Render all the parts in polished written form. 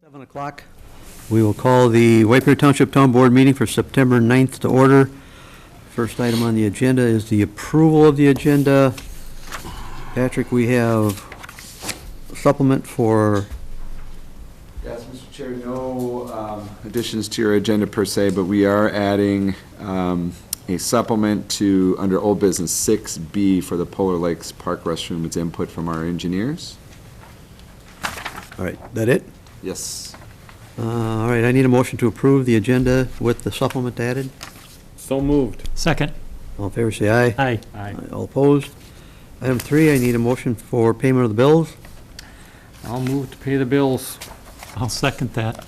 7 o'clock. We will call the White Bear Township Town Board meeting for September 9th to order. First item on the agenda is the approval of the agenda. Patrick, we have a supplement for... Yes, Mr. Chair, no additions to your agenda per se, but we are adding a supplement to, under old business 6B for the Polar Lakes Park restroom. It's input from our engineers. All right, that it? Yes. All right, I need a motion to approve the agenda with the supplement added. So moved. Second. All in favor, say aye. Aye. Aye. All opposed? Item 3, I need a motion for payment of the bills. I'll move to pay the bills. I'll second that.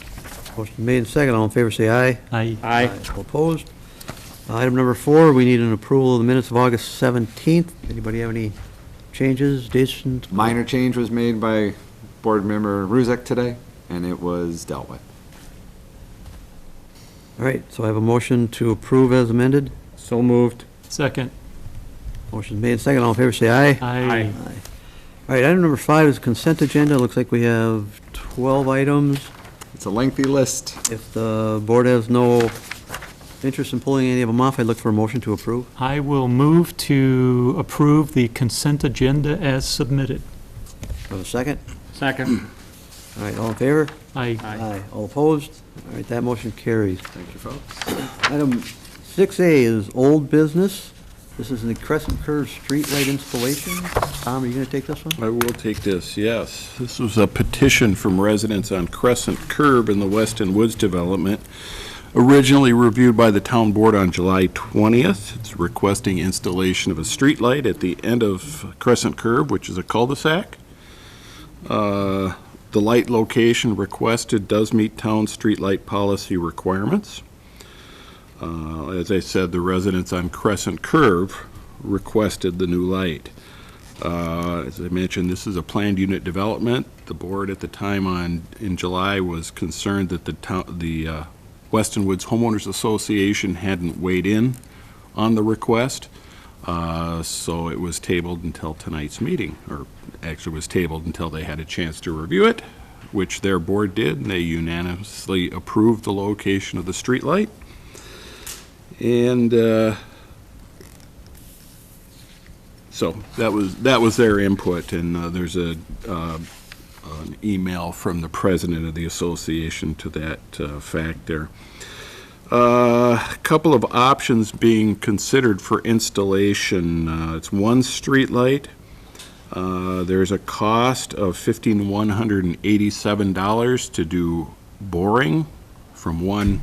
Motion made and second. All in favor, say aye. Aye. Aye. All opposed? Item number 4, we need an approval of the minutes of August 17th. Anybody have any changes, additions? Minor change was made by Board Member Ruzek today, and it was dealt with. All right, so I have a motion to approve as amended. So moved. Second. Motion made and second. All in favor, say aye. Aye. All right, item number 5 is consent agenda. It looks like we have 12 items. It's a lengthy list. If the board has no interest in pulling any of them off, I'd look for a motion to approve. I will move to approve the consent agenda as submitted. Have a second? Second. All right, all in favor? Aye. Aye. All opposed? All right, that motion carries. Thank you, folks. Item 6A is old business. This is the Crescent Curve streetlight installation. Tom, are you going to take this one? I will take this, yes. This was a petition from residents on Crescent Curb in the Weston Woods development, originally reviewed by the town board on July 20th. It's requesting installation of a streetlight at the end of Crescent Curb, which is a cul-de-sac. The light location requested does meet town streetlight policy requirements. As I said, the residents on Crescent Curve requested the new light. As I mentioned, this is a planned unit development. The board at the time in July was concerned that the Weston Woods Homeowners Association hadn't weighed in on the request, so it was tabled until tonight's meeting, or actually was tabled until they had a chance to review it, which their board did, and they unanimously approved the location of the streetlight. And so that was their input, and there's an email from the president of the association to that fact there. A couple of options being considered for installation. It's one streetlight. There's a cost of $1,187 to do boring from one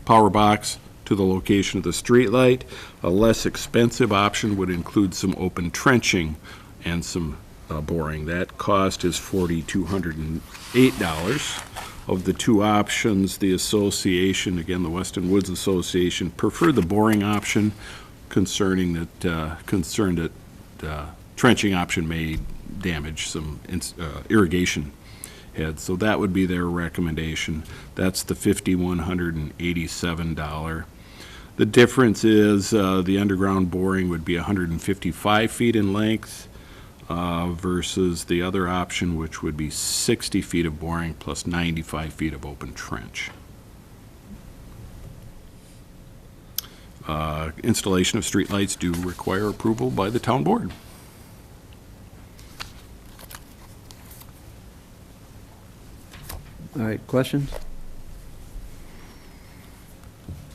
power box to the location of the streetlight. A less expensive option would include some open trenching and some boring. That cost is $4,208. Of the two options, the association, again, the Weston Woods Association, preferred the boring option, concerned that trenching option may damage some irrigation heads. So that would be their recommendation. That's the $5,187. The difference is the underground boring would be 155 feet in length versus the other option, which would be 60 feet of boring plus 95 feet of open trench. Installation of streetlights do require approval by the town board. All right, questions?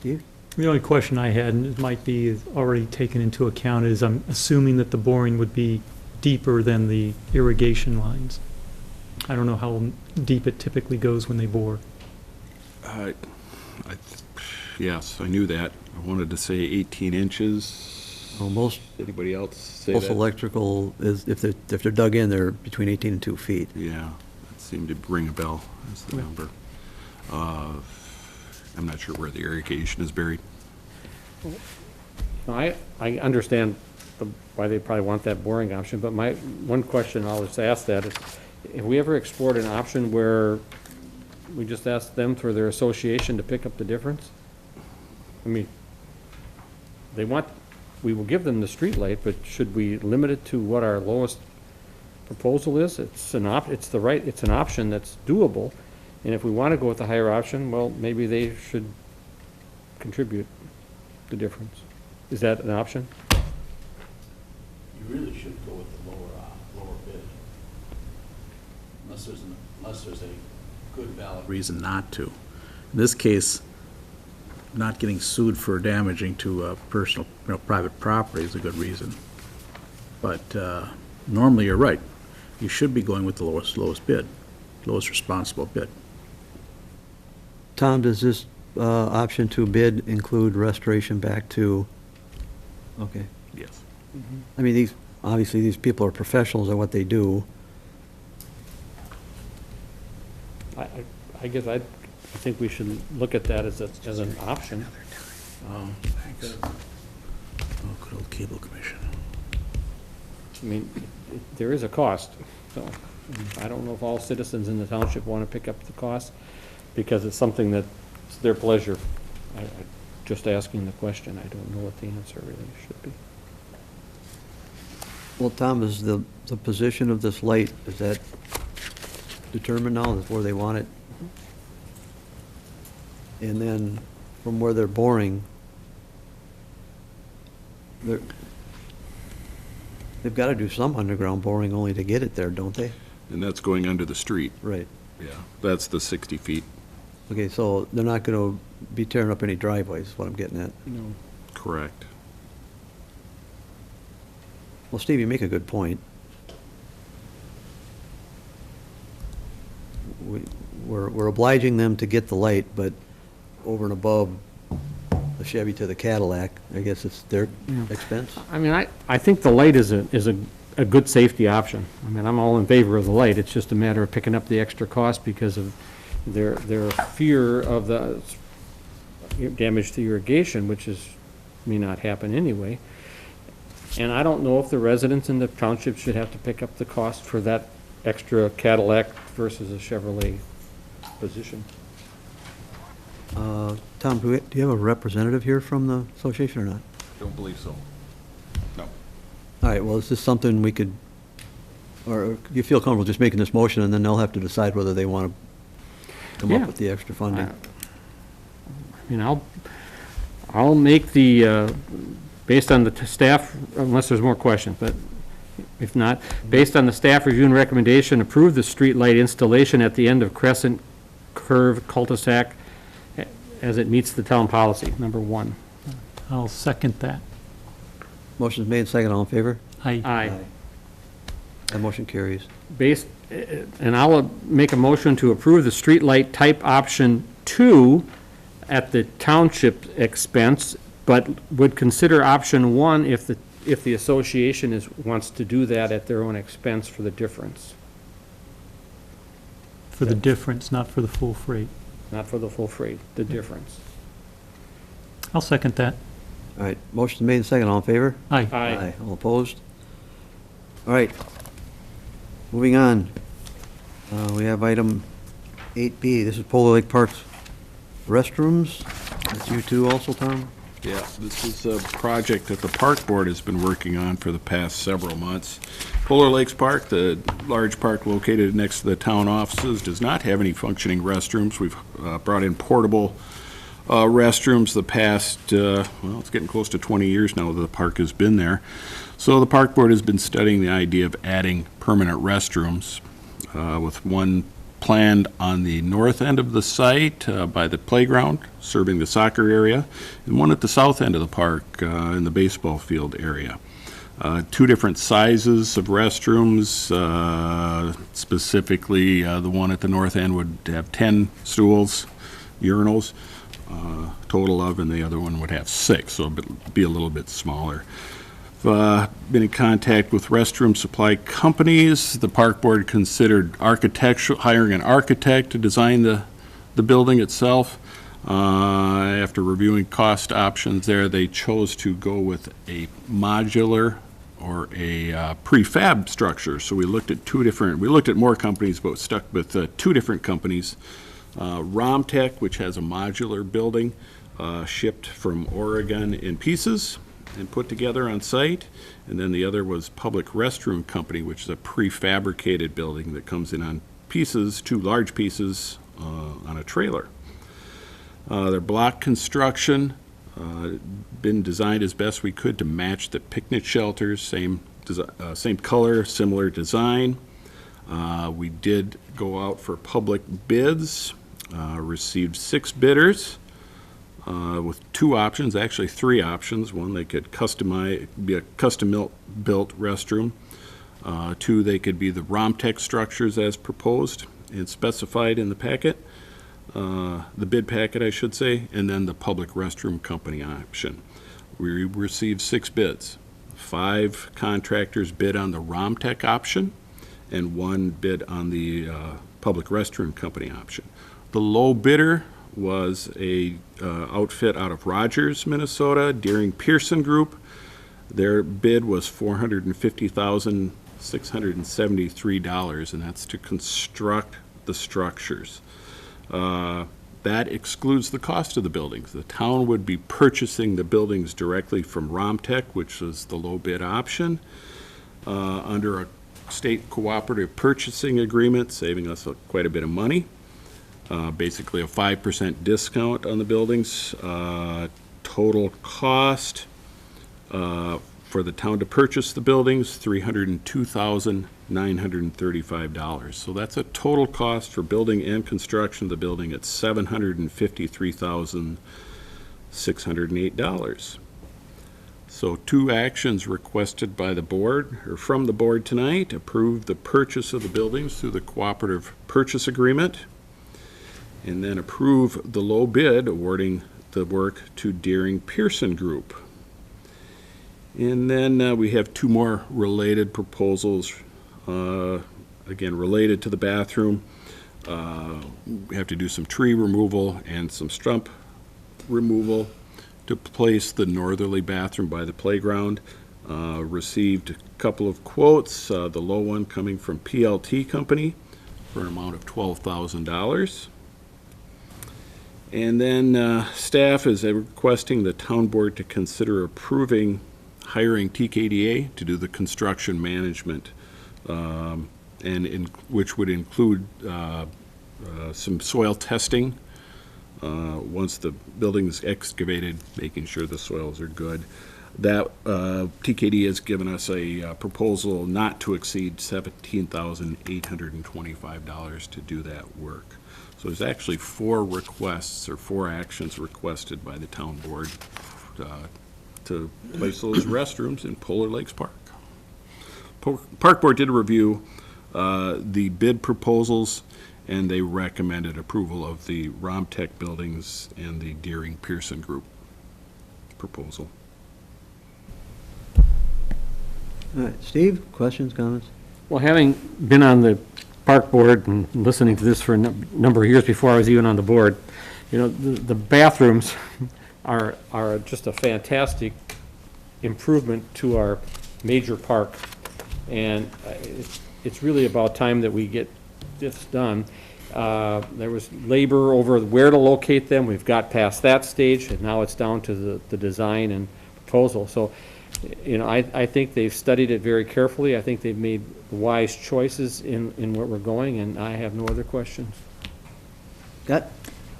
Steve? The only question I had, and it might be already taken into account, is I'm assuming that the boring would be deeper than the irrigation lines. I don't know how deep it typically goes when they bore. Yes, I knew that. I wanted to say 18 inches. Well, most Anybody else say most that? electrical is, if they're dug in, they're between 18 and 2 feet. Yeah, that seemed to ring a bell as the number. I'm not sure where the irrigation is buried. I understand why they probably want that boring option, but my one question I'll just ask that is, have we ever explored an option where we just ask them for their association to pick up the difference? I mean, we will give them the street light, but should we limit it to what our lowest proposal is. It's an option that's doable. And if we want to go with the higher option, well, maybe they should contribute the difference. Is that an option? You really should go with the lower bid. Unless there's a good valid reason not to. In this case, not getting sued for damaging to a personal, private property is a good reason. But normally, you're right. You should be going with the lowest bid, lowest responsible bid. Tom, does this option to bid include restoration back to, okay. Yes. I mean, obviously, these people are professionals at what they do. I guess I think we should look at that as an option. Thanks. Oh, good old cable commission. I mean, there is a cost, so I don't know if all citizens in the township want to pick up the cost, because it's something that's their pleasure. I just asking the question, I don't know what the answer really should be. Well, Tom, is the position of this light, is that determined now, is where they want it? And then from where they're boring, they've got to do some underground boring only to get it there, don't they? And that's going under the street. Right. Yeah. That's the 60 feet. Okay, so they're not going to be tearing up any driveways, is what I'm getting at. No. Correct. Well, Steve, you make a good point. We're obliging them to get the light, but over and above the Chevy to the Cadillac, I guess it's their expense? I mean, I think the light is a good safety option. I mean, I'm all in favor of the light. It's just a matter of picking up the extra cost because of their fear of the damage to irrigation, which may not happen anyway. And I don't know if the residents in the township should have to pick up the cost for that extra Cadillac versus a Chevrolet position. Tom, do you have a representative here from the association or not? Don't believe so. No. All right, well, is this something we could, or do you feel comfortable just making this motion, and then they'll have to decide whether they want to come Yeah. up with the extra funding? I mean, I'll make the, based on the staff, unless there's more questions, but if not, based on the staff review and recommendation, approve the street light installation at the end of Crescent Curve cul-de-sac as it meets the town policy, number 1. I'll second that. Motion's made, second, all in favor? Aye. That motion carries. And I'll make a motion to approve the street light type option 2 at the township expense, but would consider option 1 if the association wants to do that at their own expense for the difference. For the difference, not for the full freight. Not for the full freight, the difference. I'll second that. All right, motion's made, second, all in favor? Aye. Aye. All opposed? All right, moving on. We have item 8B, this is Polo Lake Park's restrooms. That's you too also, Tom? Yeah, this is a project that the Park Board has been working on for the past several months. Polar Lakes Park, the large park located next to the town offices, does not have any functioning restrooms. We've brought in portable restrooms the past, well, it's getting close to 20 years now that the park has been there. So the Park Board has been studying the idea of adding permanent restrooms, with one planned on the north end of the site by the playground, serving the soccer area, and one at the south end of the park in the baseball field area. 2 different sizes of restrooms, specifically the one at the north end would have 10 stools, urinals, total of, and the other one would have 6, so it would be a little bit smaller. Been in contact with restroom supply companies. The Park Board considered hiring an architect to design the building itself. After reviewing cost options there, they chose to go with a modular or a prefab structure. So we looked at more companies, but stuck with 2 different companies. Romtech, which has a modular building shipped from Oregon in pieces, and put together on site. And then the other was Public Restroom Company, which is a prefabricated building that comes in on pieces, 2 large pieces on a trailer. They're block construction, been designed as best we could to match the picnic shelters, same color, similar design. We did go out for public bids, received 6 bidders with 2 options, actually 3 options. One, they could be a custom-built restroom. 2, they could be the Romtech structures as proposed and specified in the packet, the bid packet, I should say, and then the Public Restroom Company option. We received 6 bids. 5 contractors bid on the Romtech option, and 1 bid on the Public Restroom Company option. The low bidder was a outfit out of Rogers, Minnesota, Deering Pearson Group. Their bid was $450,673, and that's to construct the structures. That excludes the cost of the buildings. The town would be purchasing the buildings directly from Romtech, which was the low bid option, under a state cooperative purchasing agreement, saving us quite a bit of money. Basically a 5% discount on the buildings. Total cost for the town to purchase the buildings, $302,935. So that's a total cost for building and construction of the building at $753,608. So 2 actions requested by the board, or from the board tonight: approve the purchase of the buildings through the cooperative purchase agreement, and then approve the low bid awarding the work to Deering Pearson Group. And then we have 2 more related proposals, again, related to the bathroom. We have to do some tree removal and some stump removal to place the northerly bathroom by the playground. Received a couple of quotes, the low one coming from PLT Company for an amount of $12,000. And then staff is requesting the town board to consider approving hiring TKDA to do the construction management, which would include some soil testing once the building is excavated, making sure the soils are good. That TKD has given us a proposal not to exceed $17,825 to do that work. So there's actually 4 requests or 4 actions requested by the town board to place those restrooms in Polar Lakes Park. Park Board did review the bid proposals, and they recommended approval of the Romtech buildings and the Deering Pearson Group proposal. All right, Steve, questions, comments? Well, having been on the park board and listening to this for a number of years before I was even on the board, you know, the bathrooms are just a fantastic improvement to our major park. And it's really about time that we get this done. There was labor over where to locate them. We've got past that stage, and now it's down to the design and proposal. So, you know, I think they've studied it very carefully. I think they've made wise choices in where we're going, and I have no other questions. Scott?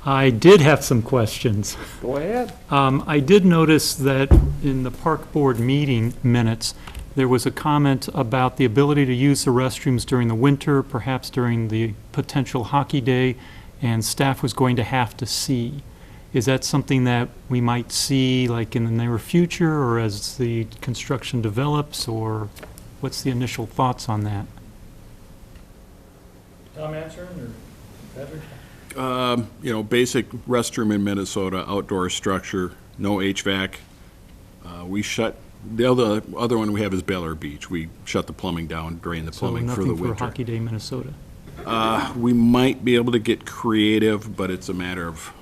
I did have some questions. Go ahead. I did notice that in the park board meeting minutes, there was a comment about the ability to use the restrooms during the winter, perhaps during the potential hockey day, and staff was going to have to see. Is that something that we might see like in the near future, or as the construction develops, or what's the initial thoughts on that? Tom answering, or Patrick? You know, basic restroom in Minnesota, outdoor structure, no HVAC. We shut, the other one we have is Baylor Beach. We shut the plumbing down, drain the plumbing for the So nothing winter. for Hockey Day, Minnesota? We might be able to get creative, but it's a matter of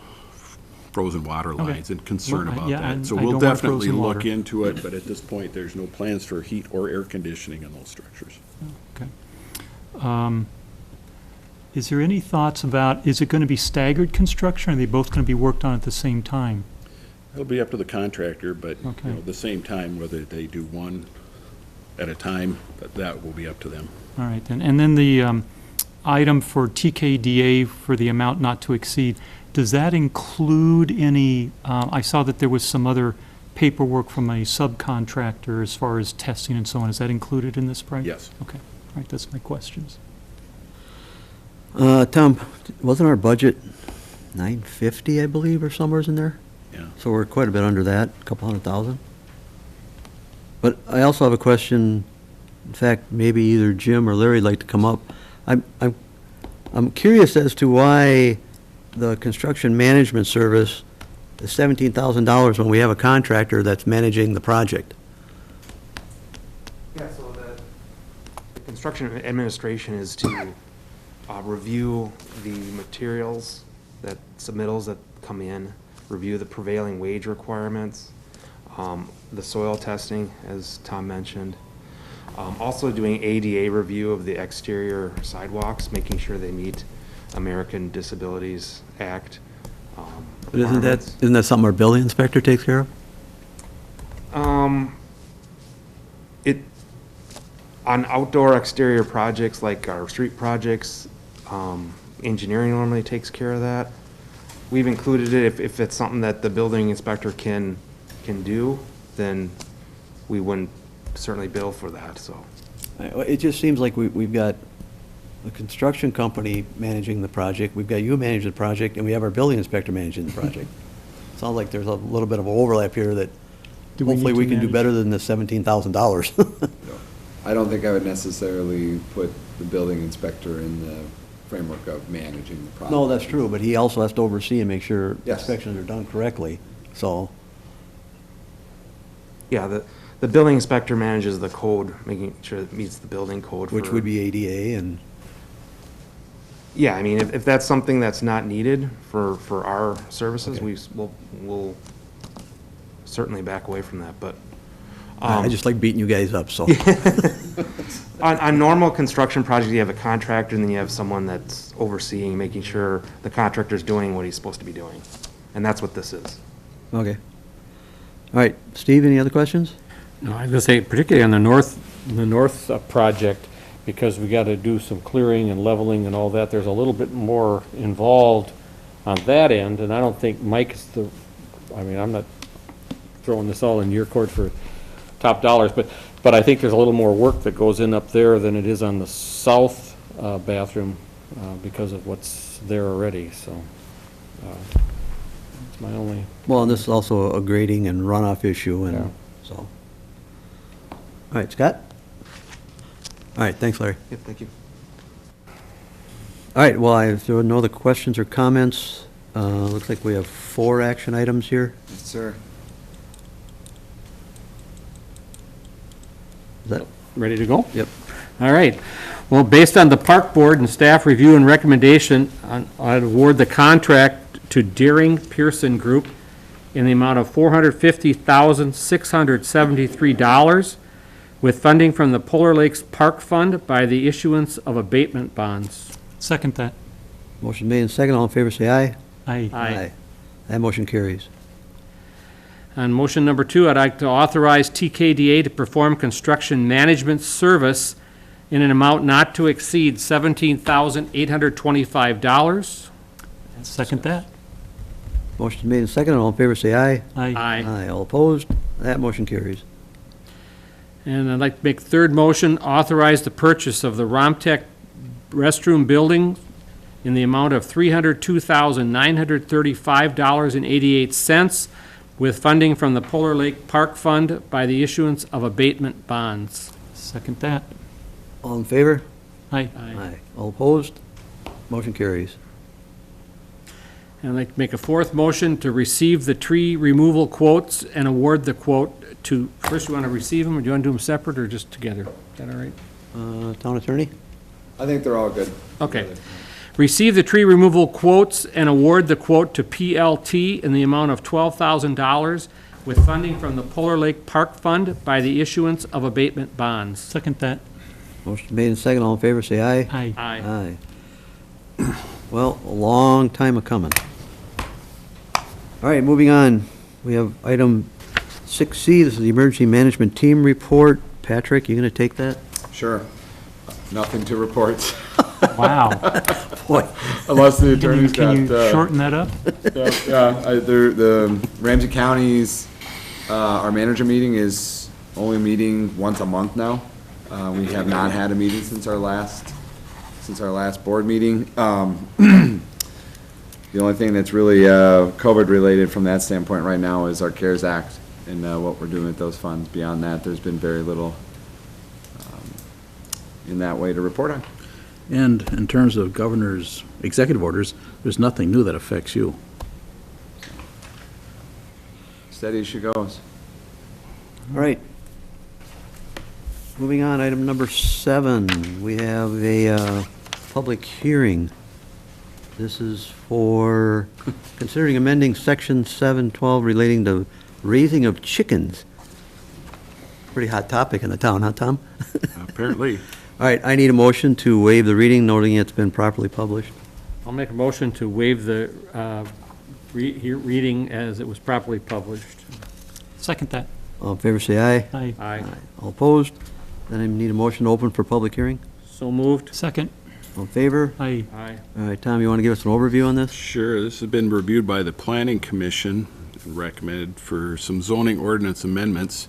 frozen water lines and concern Well, about yeah, that. and So I we'll don't want definitely frozen look water. into it, but at this point, there's no plans for heat or air conditioning in those structures. Okay. Is there any thoughts about, is it going to be staggered construction, or are they both going to be worked on at the same time? It'll be up to the contractor, but, Okay. you know, at the same time, whether they do one at a time, that will be up to them. All right, then. And then the item for TKDA for the amount not to exceed, does that include any, I saw that there was some other paperwork from a subcontractor as far as testing and so on. Is that included in this price? Yes. Okay, all right, that's my questions. Tom, wasn't our budget 950, I believe, or somewhere's in there? Yeah. So we're quite a bit under that, a couple $100,000. But I also have a question, in fact, maybe either Jim or Larry'd like to come up. I'm curious as to why the construction management service is $17,000 when we have a contractor that's managing the project. Yeah, so the construction administration is to review the materials submittals that come in, review the prevailing wage requirements, the soil testing, as Tom mentioned. Also doing ADA review of the exterior sidewalks, making sure they meet American Disabilities Act. But isn't requirements. that something our building inspector takes care of? On outdoor exterior projects like our street projects, engineering normally takes care of that. We've included it, if it's something that the building inspector can do, then we wouldn't certainly bill for that, so. It just seems like we've got a construction company managing the project, we've got you managing the project, and we have our building inspector managing the project. Sounds like there's a little bit of an overlap here that Do we hopefully need we to can do manage- better than the $17,000. I don't think I would necessarily put the building inspector in the framework of managing the project. No, that's true, but he also has to oversee and make sure Yes. inspections are done correctly, so. Yeah, the building inspector manages the code, making sure it meets the building code. Which for- would be ADA and, Yeah, I mean, if that's something that's not needed for our services, Okay. we'll certainly back away from that, but. I just like beating you guys up, so. On normal construction projects, you have a contractor, and then you have someone that's overseeing, making sure the contractor's doing what he's supposed to be doing. And that's what this is. Okay. All right, Steve, any other questions? No, I was gonna say, particularly on the north project, because we gotta do some clearing and leveling and all that, there's a little bit more involved on that end, and I don't think Mike's I mean, I'm not throwing this all in your court for top dollars, but I think there's a little more work that goes in up there than it is on the south bathroom, because of what's there already, so. It's my only. Well, and this is also a grading and runoff issue, Yeah. and so. All right, Scott? All right, thanks, Larry. Yep, thank you. All right, well, if there are no other questions or comments, looks like we have 4 action items here. Yes, sir. Is that, Ready to go? yep. All right. Well, based on the park board and staff review and recommendation, I'd award the contract to Deering Pearson Group in the amount of $450,673 with funding from the Polar Lakes Park Fund by the issuance of abatement bonds. Second that. Motion made and second, all in favor, say aye. Aye. That motion carries. On motion number 2, I'd like to authorize TKDA to perform construction management service in an amount not to exceed $17,825. Second that. Motion made and second, all in favor, say aye. Aye. Aye, all opposed, that motion carries. And I'd like to make third motion, authorize the purchase of the Romtech restroom building in the amount of $302,935.88 with funding from the Polar Lake Park Fund by the issuance of abatement bonds. Second that. All in favor? Aye. All opposed, motion carries. And I'd like to make a fourth motion to receive the tree removal quotes and award the quote to, first you want to receive them, or do you want to do them separate or just together? Is that all right? Town attorney? I think they're all good. Okay. Receive the tree removal quotes and award the quote to PLT in the amount of $12,000 with funding from the Polar Lake Park Fund by the issuance of abatement bonds. Second that. Motion made and second, all in favor, say aye. Aye. Aye. Well, a long time a coming. All right, moving on We have item 6C, this is the Emergency Management Team Report. Patrick, you going to take that? Sure. Nothing to report, Wow. Boy, unless the Can you, attorney's got. can you shorten that up? The Ramsey County's, our manager meeting is only meeting once a month now. We have not had a meeting since our last board meeting. The only thing that's really, COVID-related from that standpoint right now is our CARES Act and, what we're doing with those funds. Beyond that, there's been very little, in that way to report on. And in terms of governor's executive orders, there's nothing new that affects you. Steady as she goes. all right. Moving on, item number 7, we have a public hearing. This is for considering amending section 712 relating to raising of chickens. Pretty hot topic in the town, huh, Tom? Apparently. All right, I need a motion to waive the reading, noting it's been properly published. I'll make a motion to waive the reading as it was properly published. Second that. All in favor, say aye. Aye. Aye. All opposed? Then I need a motion to open for public hearing. So moved. Second. All in favor? Aye. Aye. All right, Tom, you want to give us an overview on this? Sure, this has been reviewed by the Planning Commission and recommended for some zoning ordinance amendments.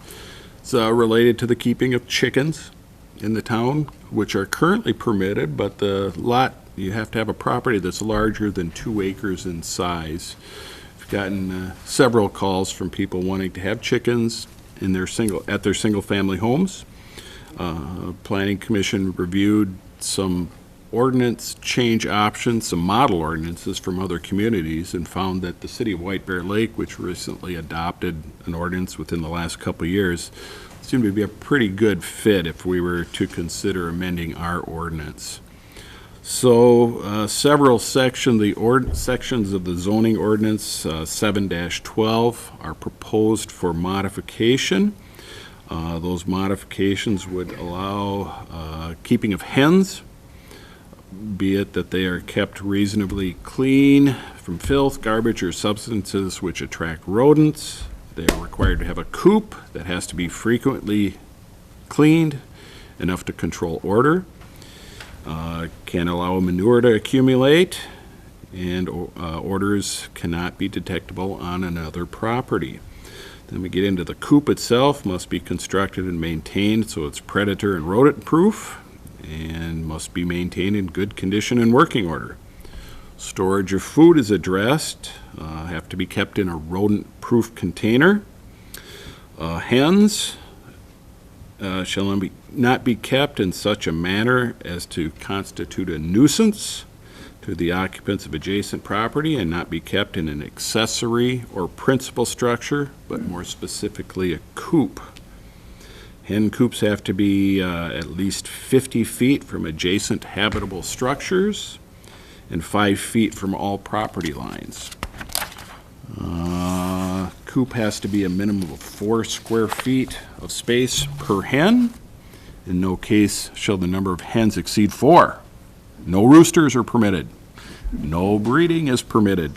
It's related to the keeping of chickens in the town, which are currently permitted, but the lot, you have to have a property that's larger than 2 acres in size. I've gotten several calls from people wanting to have chickens in their single-family homes. Planning Commission reviewed some ordinance change options, some model ordinances from other communities, and found that the city of White Bear Lake, which recently adopted an ordinance within the last couple of years, seemed to be a pretty good fit if we were to consider amending our ordinance. So several sections of the zoning ordinance 7-12 are proposed for modification. Those modifications would allow keeping of hens, be it that they are kept reasonably clean from filth, garbage, or substances which attract rodents. They are required to have a coop that has to be frequently cleaned, enough to control odor. Can't allow manure to accumulate, and odors cannot be detectable on another property. Then we get into the coop itself, must be constructed and maintained so it's predator and rodent proof, and must be maintained in good condition and working order. Storage of food is addressed, have to be kept in a rodent-proof container. Hens shall not be kept in such a manner as to constitute a nuisance to the occupants of adjacent property, and not be kept in an accessory or principal structure, but more specifically a coop. Hen coops have to be at least 50 feet from adjacent habitable structures and 5 feet from all property lines. Coop has to be a minimum of 4 square feet of space per hen. In no case shall the number of hens exceed 4. No roosters are permitted. No breeding is permitted.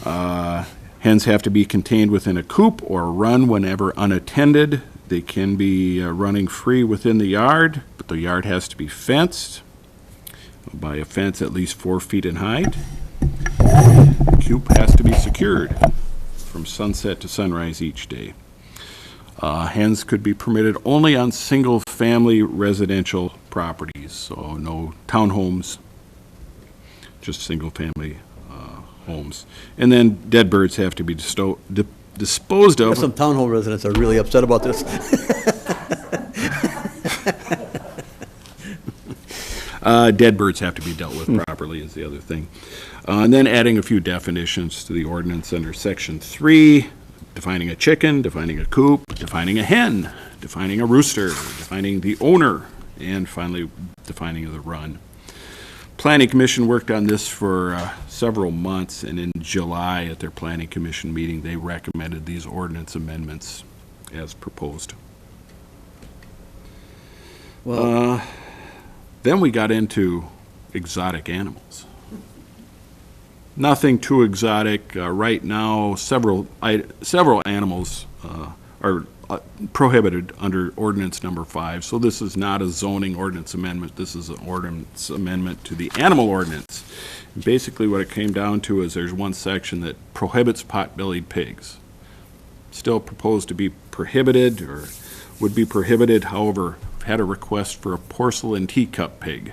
Hens have to be contained within a coop or run whenever unattended. They can be running free within the yard, but the yard has to be fenced by a fence at least 4 feet in height. The coop has to be secured from sunset to sunrise each day. Hens could be permitted only on single-family residential properties, so no townhomes, just single-family homes. And then dead birds have to be disposed of. Some townhome residents are really upset about this. Dead birds have to be dealt with properly is the other thing. And then adding a few definitions to the ordinance under Section 3, defining a chicken, defining a coop, defining a hen, defining a rooster, defining the owner, and finally defining the run. Planning Commission worked on this for several months, and in July at their Planning Commission meeting, they recommended these ordinance amendments as proposed. Well, Then we got into exotic animals. Nothing too exotic. Right now, several animals are prohibited under ordinance number 5. So this is not a zoning ordinance amendment. This is an ordinance amendment to the animal ordinance. And basically, what it came down to is there's one section that prohibits pot-bellied pigs. Still proposed to be prohibited, or would be prohibited. However, had a request for a porcelain teacup pig,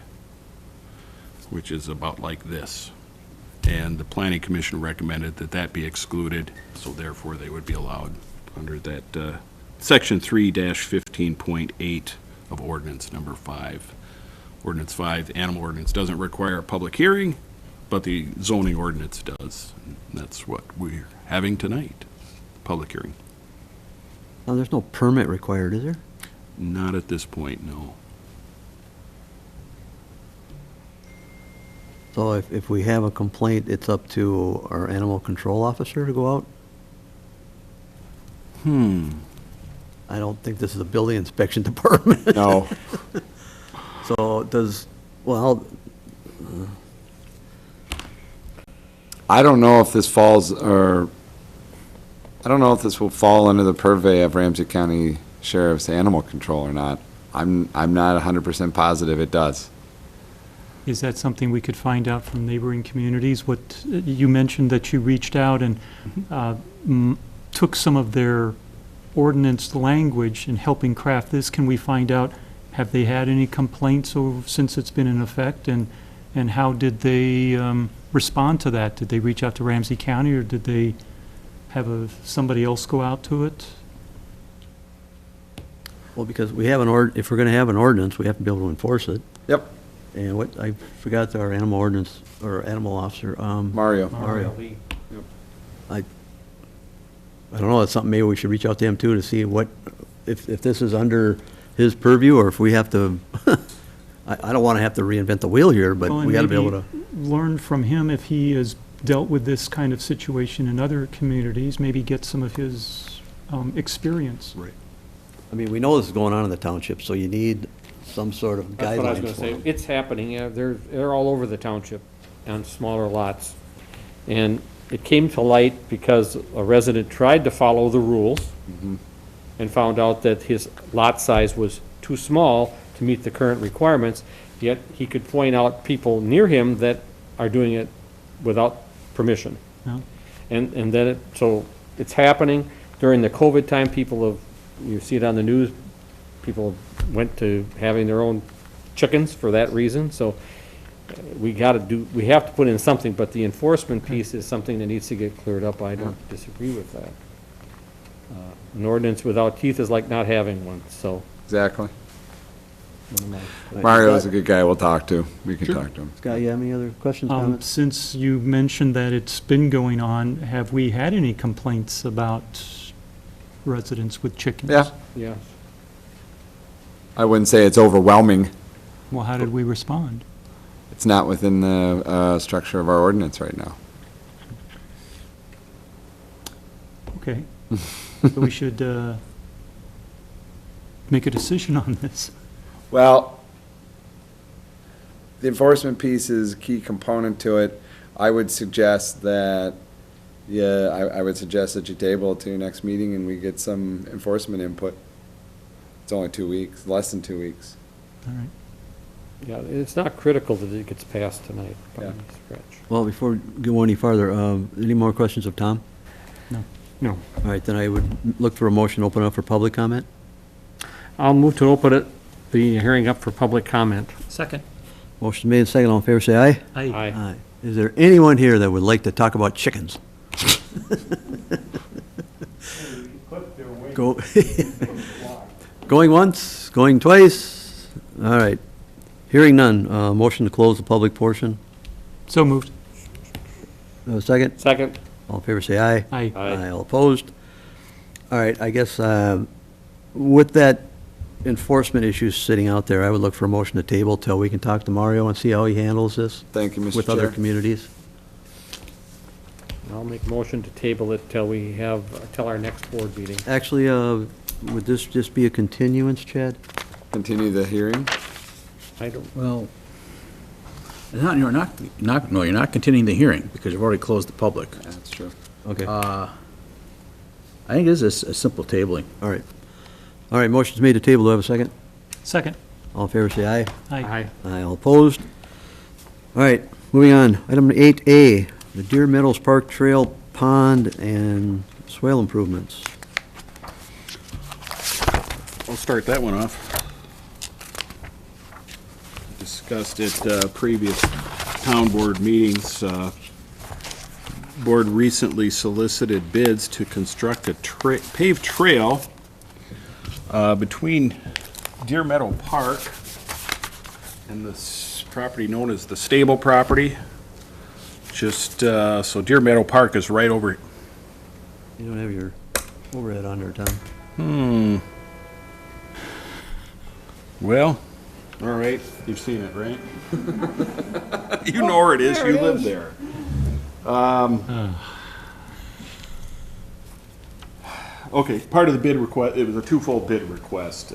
which is about like this. And the Planning Commission recommended that that be excluded, so therefore they would be allowed under that Section 3-15.8 of Ordinance number 5. Ordinance 5, the animal ordinance, doesn't require a public hearing, but the zoning ordinance does. And that's what we're having tonight, public hearing. Now, there's no permit required, is there? Not at this point, no. So if we have a complaint, it's up to our animal control officer to go out? I don't think this is a building inspection department. No. So does, well, I don't know if this falls, or, I don't know if this will fall under the purvey of Ramsey County Sheriff's Animal Control or not. I'm not 100% positive it does. Is that something we could find out from neighboring communities? What, you mentioned that you reached out and took some of their ordinance language in helping craft this. Can we find out, have they had any complaints since it's been in effect? And how did they respond to that? Did they reach out to Ramsey County, or did they have somebody else go out to it? well, because we have if we're gonna have an ordinance, we have to be able to enforce it. Yep. And what, I forgot our animal ordinance, or animal officer, Mario. Mario. I don't know, it's something maybe we should reach out to him too to see what, if this is under his purview, or if we have to, I don't want to have to reinvent the wheel here, but Well, and we got to be able to. maybe learn from him if he has dealt with this kind of situation in other communities, maybe get some of his experience. Right. I mean, we know this is going on in the township, so you need some sort of That's what I was guidelines gonna for say. them. It's happening, yeah, they're all over the township on smaller lots. And it came to light because a resident tried to follow the rules and found out that his lot size was too small to meet the current requirements, yet he could point out people near him that are doing it without permission. Yeah. And then so it's happening. During the COVID time, you see it on the news, people went to having their own chickens for that reason, so we have to put in something, but the enforcement piece is something that needs to get cleared up. I don't disagree with that. An ordinance without teeth is like not having one, so. Exactly. Mario is a good guy we'll talk to. We can talk to him. Scott, you have any other questions, comments? Since you mentioned that it's been going on, have we had any complaints about residents with chickens? Yeah. Yeah. I wouldn't say it's overwhelming. Well, how did we respond? It's not within the structure of our ordinance right now. Okay. So we should make a decision on this. Well, the enforcement piece is a key component to it. I would suggest that, I would suggest that you table it to your next meeting and we get some enforcement input. It's only 2 weeks, less than 2 weeks. All right. Yeah, it's not critical that it gets passed tonight by Yeah. any stretch. Well, before we go any farther, any more questions of Tom? No. All right, then I would look for a motion to open up for public comment. I'll move to open the hearing up for public comment. Second. Motion made, second, all in favor, say aye. Aye. Is there anyone here that would like to talk about chickens? Go, going once, going twice? All right. Hearing none, motion to close the public portion. So moved. Second, Second. all in favor, say aye. Aye. Aye. All opposed? All right, I guess, with that enforcement issue sitting out there, I would look for a motion to table till we can talk to Mario and see how he handles this Thank you, Mr. with other Chair. communities. I'll make a motion to table it till our next board meeting. Actually, would this just be a continuance, Chad? Continue the hearing. I don't, Well, You're not continuing the hearing, because you've already closed the public. That's true. Okay, all I think this is a simple tabling. right. All right, motion's made to table. Do I have a second? Second. All in favor, say aye. Aye. Aye, all opposed? All right, moving on. Item 8A, the Deer Meadows Park Trail Pond and swale improvements. I'll start that one off. Discussed at previous town board meetings. Board recently solicited bids to construct a paved trail between Deer Meadow Park and this property known as the Stable property. Just, so Deer Meadow Park is right over. You don't have your overhead on there, Tom. Well, all right, you've seen it, right? You know where it is, you live there. Okay, part of the bid request, it was a twofold bid request.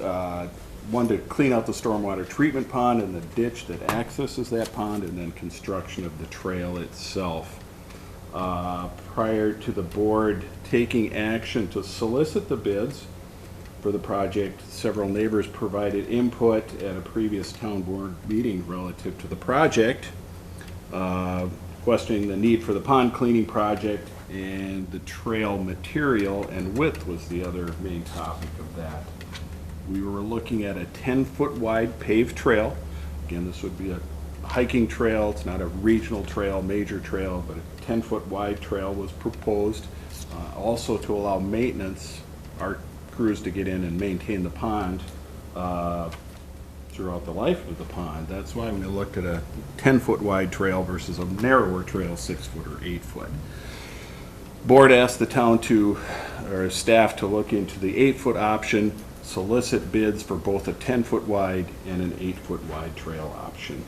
One to clean out the stormwater treatment pond and the ditch that accesses that pond, and then construction of the trail itself. Prior to the board taking action to solicit the bids for the project, several neighbors provided input at a previous town board meeting relative to the project, questioning the need for the pond cleaning project, and the trail material and width was the other main topic of that. We were looking at a 10-foot wide paved trail. Again, this would be a hiking trail. It's not a regional trail, major trail, but a 10-foot wide trail was proposed. Also to allow maintenance, our crews to get in and maintain the pond throughout the life of the pond. That's why we looked at a 10-foot wide trail versus a narrower trail, 6-foot or 8-foot. Board asked the town to, or staff to look into the 8-foot option, solicit bids for both a 10-foot wide and an 8-foot wide trail option.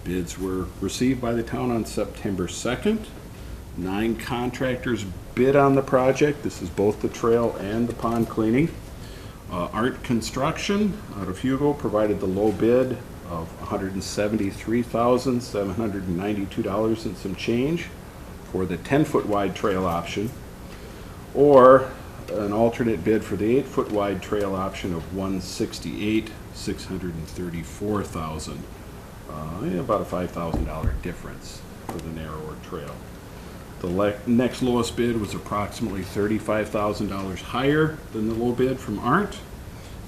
Bids were received by the town on September 2nd. 9 contractors bid on the project. This is both the trail and the pond cleaning. Art Construction out of Hugo provided the low bid of $173,792 and some change for the 10-foot wide trail option, or an alternate bid for the 8-foot wide trail option of $168,634,000. About a $5,000 difference for the narrower trail. The next lowest bid was approximately $35,000 higher than the low bid from Art.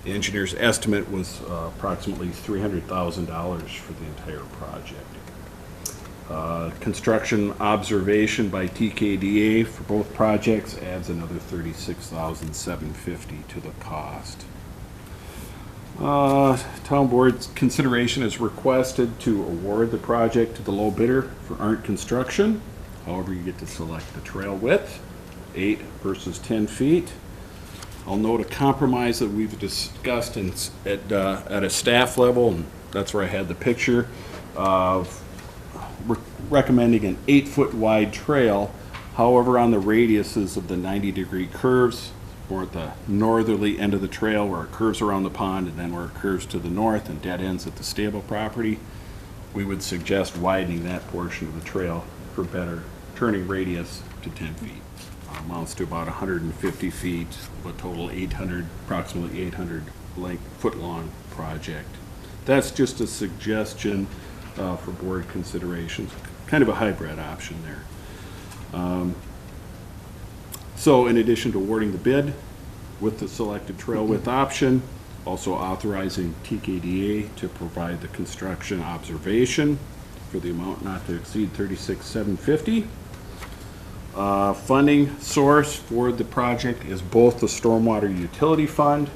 The engineer's estimate was approximately $300,000 for the entire project. Construction observation by TKDA for both projects adds another $36,750 to the cost. Town board's consideration is requested to award the project to the low bidder for Art Construction. However, you get to select the trail width, 8 versus 10 feet. I'll note a compromise that we've discussed at a staff level, and that's where I had the picture of recommending an 8-foot wide trail. However, on the radiuses of the 90-degree curves, or at the northerly end of the trail where it curves around the pond and then where it curves to the north and dead ends at the stable property, we would suggest widening that portion of the trail for better turning radius to 10 feet. Amounts to about 150 feet, a total approximately 800 foot long project. That's just a suggestion for board considerations, kind of a hybrid option there. So in addition to awarding the bid with the selected trail width option, also authorizing TKDA to provide the construction observation for the amount not to exceed $36,750. Funding source for the project is both the Stormwater Utility Fund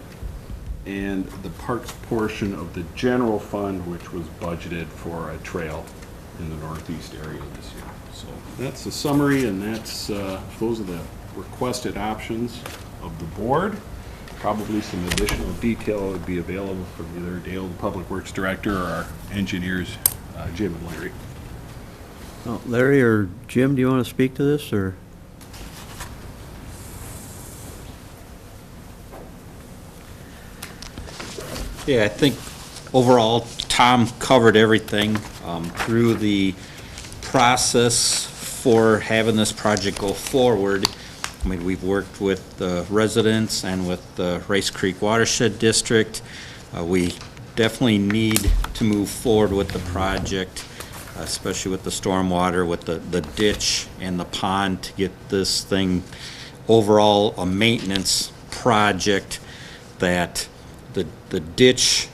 and the parks portion of the general fund, which was budgeted for a trail in the northeast area this year. So that's the summary, and that's those are the requested options of the board. Probably some additional detail would be available from either Dale, the Public Works Director, or our engineers, Jim and Larry. Oh, Larry or Jim, do you want to speak to this, or? Yeah, I think overall, Tom covered everything through the process for having this project go forward. I mean, we've worked with the residents and with the Rice Creek Watershed District. We definitely need to move forward with the project, especially with the stormwater, with the ditch and the pond, to get this thing overall a maintenance project, that the ditch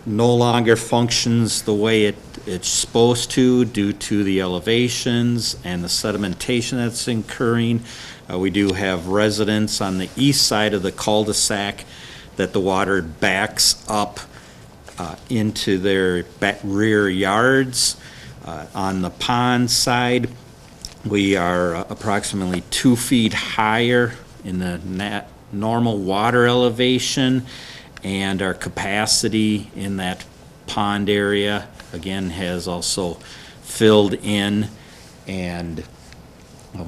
no longer functions the way it's supposed to due to the elevations and the sedimentation that's incurring. We do have residents on the east side of the cul-de-sac that the water backs up into their rear yards. On the pond side, we are approximately 2 feet higher in the normal water elevation, and our capacity in that pond area, again, has also filled in. And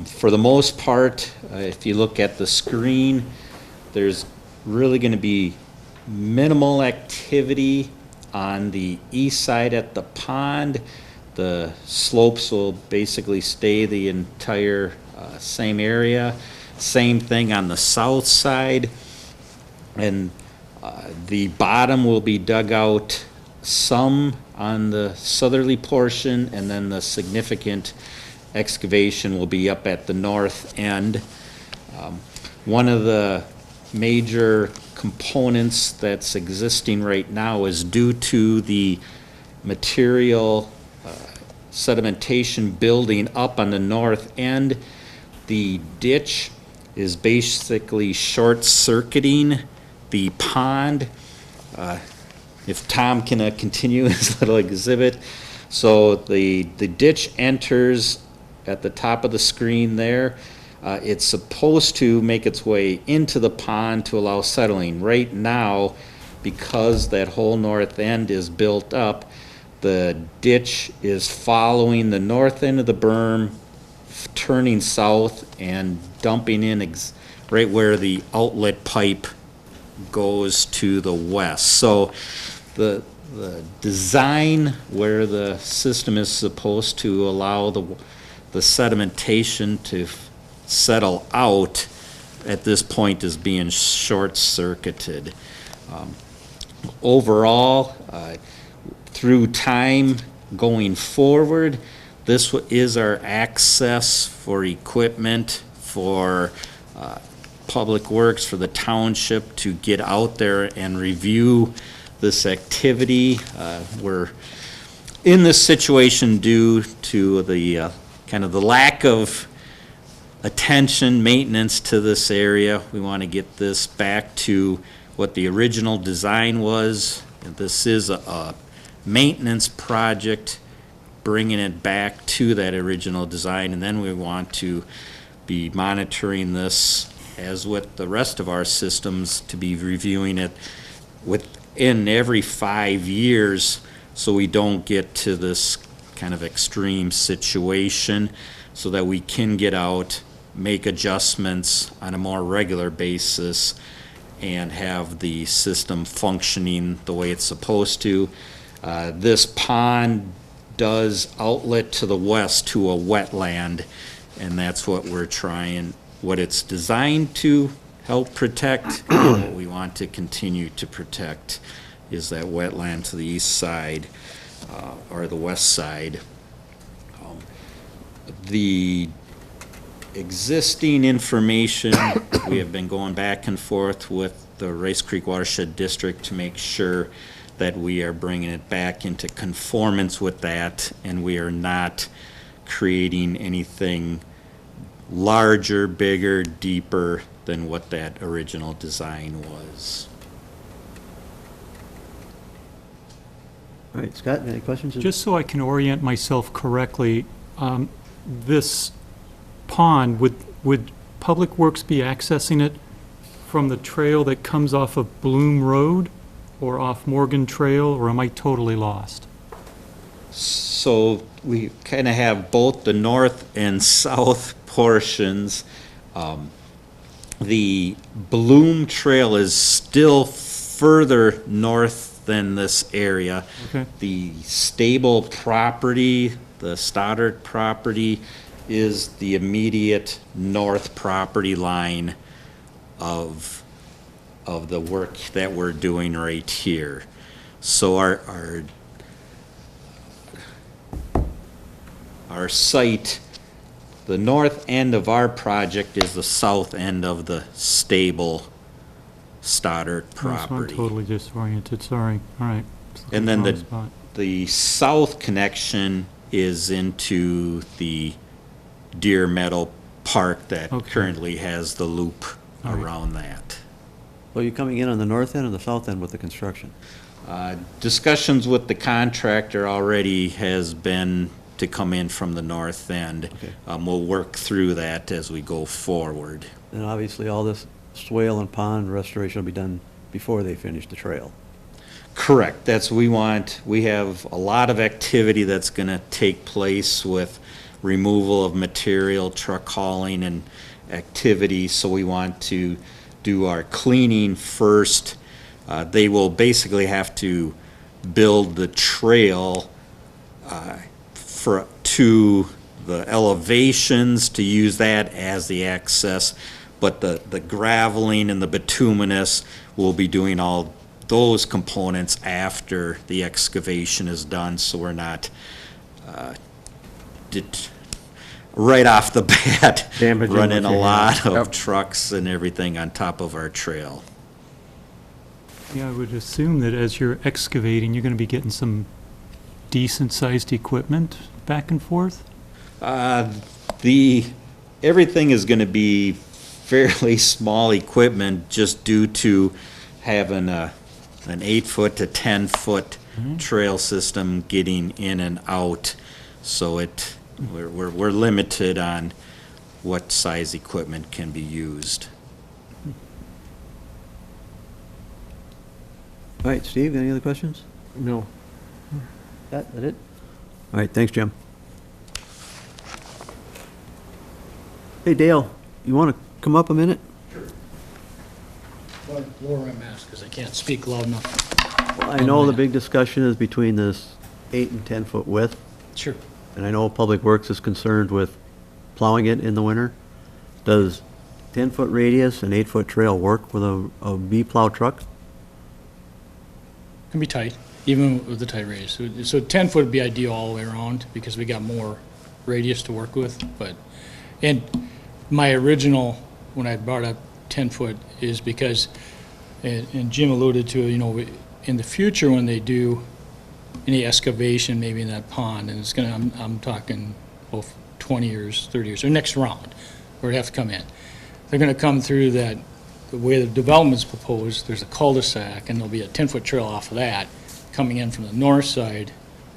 for the most part, if you look at the screen, there's really going to be minimal activity on the east side at the pond. The slopes will basically stay the entire same area. Same thing on the south side. And the bottom will be dug out some on the southerly portion, and then the significant excavation will be up at the north end. One of the major components that's existing right now is due to the material sedimentation building up on the north end. The ditch is basically short-circuiting the pond. If Tom can continue his little exhibit. So the ditch enters at the top of the screen there. It's supposed to make its way into the pond to allow settling. Right now, because that whole north end is built up, the ditch is following the north end of the berm, turning south and dumping in right where the outlet pipe goes to the west. So the design where the system is supposed to allow the sedimentation to settle out at this point is being short-circuited. Overall, through time going forward, this is our access for equipment, for Public Works, for the township to get out there and review this activity. We're in this situation due to the kind of the lack of attention, maintenance to this area. We want to get this back to what the original design was. This is a maintenance project, bringing it back to that original design, and then we want to be monitoring this, as with the rest of our systems, to be reviewing it within every 5 years, so we don't get to this kind of extreme situation, so that we can get out, make adjustments on a more regular basis, and have the system functioning the way it's supposed to. This pond does outlet to the west to a wetland, and that's what we're trying, what it's designed to help protect, and what we want to continue to protect is that wetland to the east side, or the west side. The existing information, we have been going back and forth with the Rice Creek Watershed District to make sure that we are bringing it back into conformance with that, and we are not creating anything larger, bigger, deeper than what that original design was. All right, Scott, any questions? Just so I can orient myself correctly, this pond, would Public Works be accessing it from the trail that comes off of Bloom Road or off Morgan Trail, or am I totally lost? So we kind of have both the north and south portions. The Bloom Trail is still further north than this area. Okay. The stable property, the Stoddard property, is the immediate north property line of the work that we're doing right here. So our site, the north end of our project is the south end of the stable Stoddard So I'm property. totally disoriented, sorry. All right. And then Wrong spot. the south connection is into the Deer Meadow Park that Okay. currently has the loop All right. around that. Well, you're coming in on the north end or the south end with the construction? Discussions with the contractor already has been to come in from the north end. Okay. We'll work through that as we go forward. And obviously, all this swale and pond restoration will be done before they finish the trail. Correct, we have a lot of activity that's gonna take place with removal of material, truck hauling and activity, so we want to do our cleaning first. They will basically have to build the trail to the elevations to use that as the access, but the graveling and the bituminous, we'll be doing all those components after the excavation is done, so we're not right off the bat Damaging running what a you lot have. of trucks and everything on top of our trail. Yeah, I would assume that as you're excavating, you're going to be getting some decent-sized equipment back and forth? Everything is gonna be fairly small equipment just due to having an 8-foot to 10-foot trail system getting in and out. So we're limited on what size equipment can be used. All right, Steve, any other questions? No. That it? All right, thanks, Jim. Hey, Dale, you want to come up a minute? Well, lower my mask because I can't speak loud enough. Well, I know the big discussion is between this 8 and 10-foot width, Sure. and I know Public Works is concerned with plowing it in the winter. Does 10-foot radius and 8-foot trail work with a B-plow truck? Can be tight, even with the tight radius. So 10 foot would be ideal all the way around because we got more radius to work with. And my original, when I brought up 10 foot, is because, and Jim alluded to, in the future when they do any excavation maybe in that pond, and it's gonna, I'm talking both 20 years, 30 years, or next round, where they have to come in. They're gonna come through that, the way the development's proposed, there's a cul-de-sac, and there'll be a 10-foot trail off of that, coming in from the north side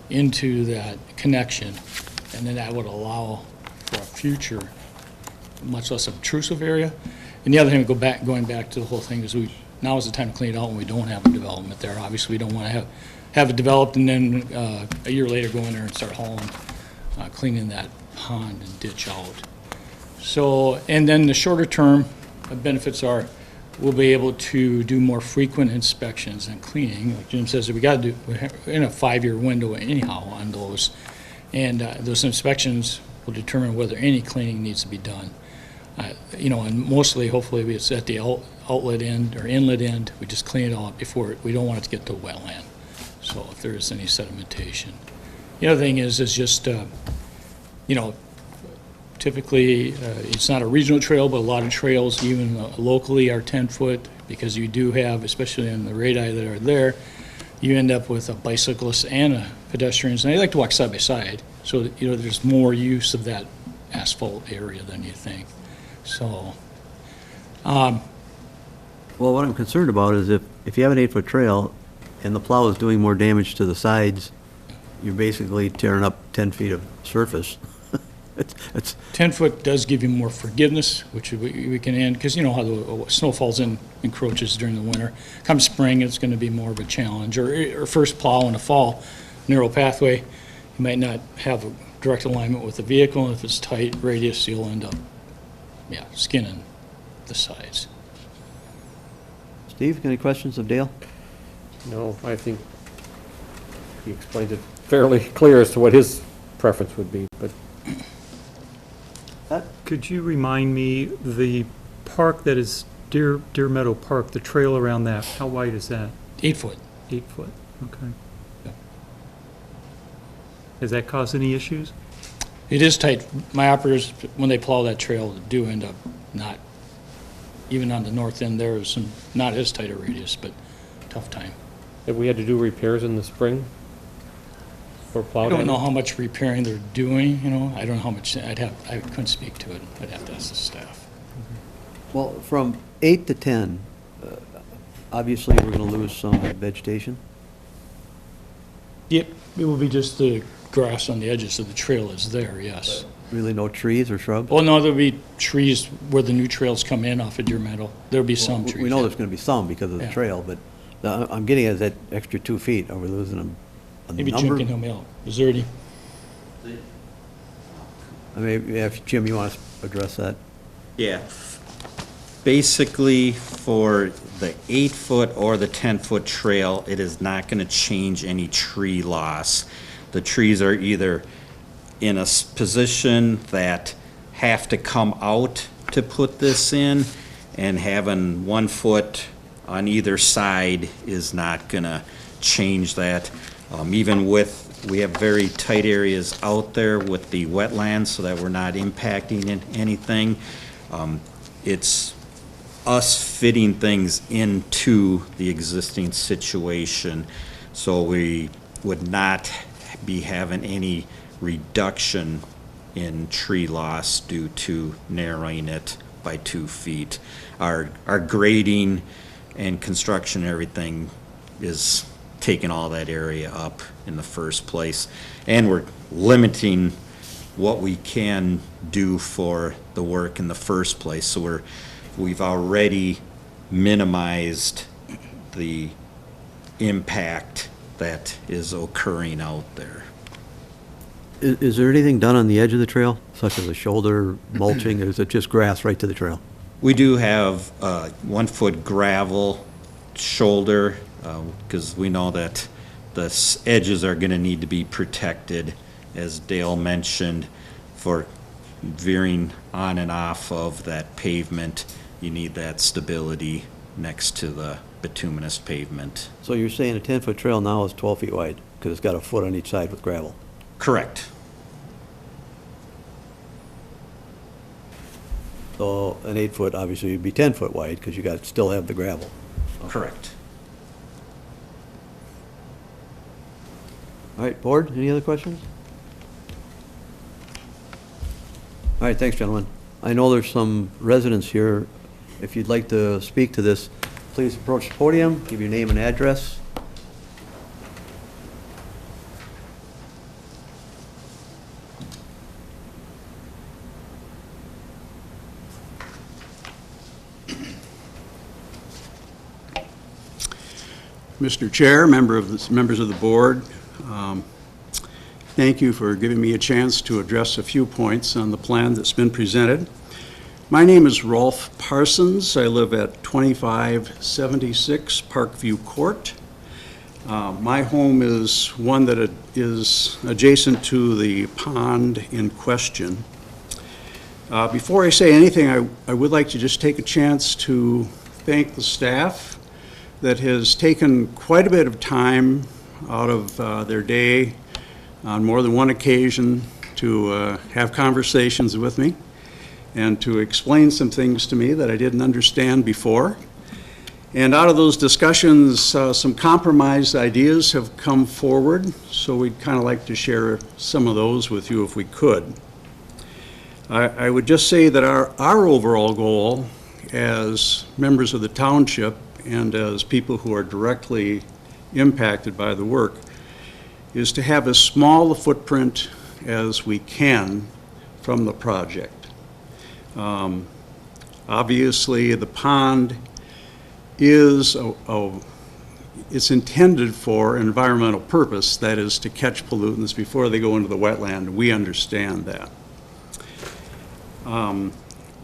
into that connection, and then that would allow for a future, much less obtrusive area. And the other thing, going back to the whole thing, is now is the time to clean it out when we don't have a development there. Obviously, we don't want to have it developed and then a year later go in there and start hauling, cleaning that pond and ditch out. So, and then the shorter term benefits are, we'll be able to do more frequent inspections and cleaning. Like Jim says, we got to do, we're in a 5-year window anyhow on those. And those inspections will determine whether any cleaning needs to be done. And mostly, hopefully, it's at the outlet end or inlet end. We just clean it all up before, we don't want it to get to wetland. So if there is any sedimentation. The other thing is just, typically, it's not a regional trail, but a lot of trails, even locally, are 10-foot, because you do have, especially in the radii that are there, you end up with a bicyclist and a pedestrians, and they like to walk side by side. So, there's more use of that asphalt area than you think. So, Well, what I'm concerned about is if you have an 8-foot trail and the plow is doing more damage to the sides, you're basically tearing up 10 feet of surface. It's 10-foot does give you more forgiveness, which we can end, because you know how the snow falls in, encroaches during the winter. Come spring, it's going to be more of a challenge. Or first plow in the fall, narrow pathway, you might not have a direct alignment with the vehicle, and if it's tight radius, you'll end up, skinning the sides. Steve, any questions of Dale? No, I think he explained it fairly clear as to what his preference would be, but Could you remind me, the park that is Deer Meadow Park, the trail around that, how wide is that? 8 foot. 8 foot, okay. Yeah. Has that caused any issues? It is tight. My operators, when they plow that trail, do end up not, even on the north end, there is some, not as tight a radius, but tough time. have we had to do repairs in the spring for plow I don't damage? know how much repairing they're doing, you know, I don't know how much, I couldn't speak to it. I'd have to ask the staff. Well, from 8 to 10, obviously, we're going to lose some vegetation. Yep, it will be just the grass on the edges of the trail is there, yes. Really no trees or shrubs? Oh, no, there'll be trees where the new trails come in off of Deer Meadow. There'll be some trees. We know yeah. there's going to be some because of the Yeah. trail, but I'm getting at that extra 2 feet. Are we losing a Maybe number? Jim can help me out. Is there any? I mean, if Jim, you want to address that? Yeah. Basically, for the 8-foot or the 10-foot trail, it is not going to change any tree loss. The trees are either in a position that have to come out to put this in, and having 1 foot on either side is not going to change that. Even with, we have very tight areas out there with the wetlands so that we're not impacting anything. It's us fitting things into the existing situation, so we would not be having any reduction in tree loss due to narrowing it by 2 feet. Our grading and construction and everything is taking all that area up in the first place, and we're limiting what we can do for the work in the first place. So we've already minimized the impact that is occurring out there. Is there anything done on the edge of the trail, such as a shoulder mulching, or is it just grass right to the trail? We do have 1 foot gravel shoulder, because we know that the edges are going to need to be protected, as Dale mentioned, for veering on and off of that pavement. You need that stability next to the bituminous pavement. So you're saying a 10-foot trail now is 12 feet wide, because it's got a foot on each side with gravel? Correct. So an 8-foot obviously would be 10-foot wide, because you still have the gravel. Correct. All right, board, any other questions? All right, thanks, gentlemen. I know there's some residents here. If you'd like to speak to this, please approach the podium, give your name and address. Mr. Chair, members of the board, thank you for giving me a chance to address a few points on the plan that's been presented. My name is Rolf Parsons. I live at 2576 Parkview Court. My home is one that is adjacent to the pond in question. Before I say anything, I would like to just take a chance to thank the staff that has taken quite a bit of time out of their day on more than one occasion to have conversations with me and to explain some things to me that I didn't understand before. And out of those discussions, some compromise ideas have come forward, so we'd kind of like to share some of those with you if we could. I would just say that our overall goal as members of the township and as people who are directly impacted by the work is to have as small a footprint as we can from the project. Obviously, the pond is it's intended for an environmental purpose, that is to catch pollutants before they go into the wetland. We understand that.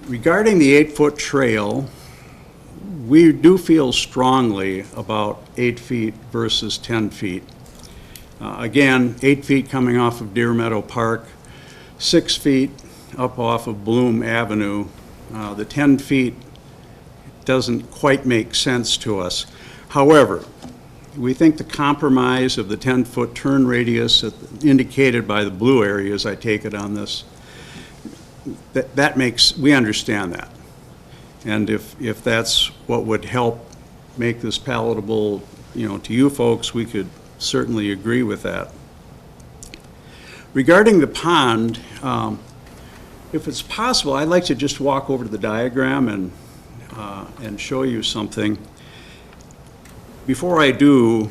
Regarding the 8-foot trail, we do feel strongly about 8 feet versus 10 feet. Again, 8 feet coming off of Deer Meadow Park, 6 feet up off of Bloom Avenue. The 10 feet doesn't quite make sense to us. However, we think the compromise of the 10-foot turn radius indicated by the blue areas, I take it on this, that makes, we understand that. And if that's what would help make this palatable, to you folks, we could certainly agree with that. Regarding the pond, if it's possible, I'd like to just walk over to the diagram and show you something. Before I do,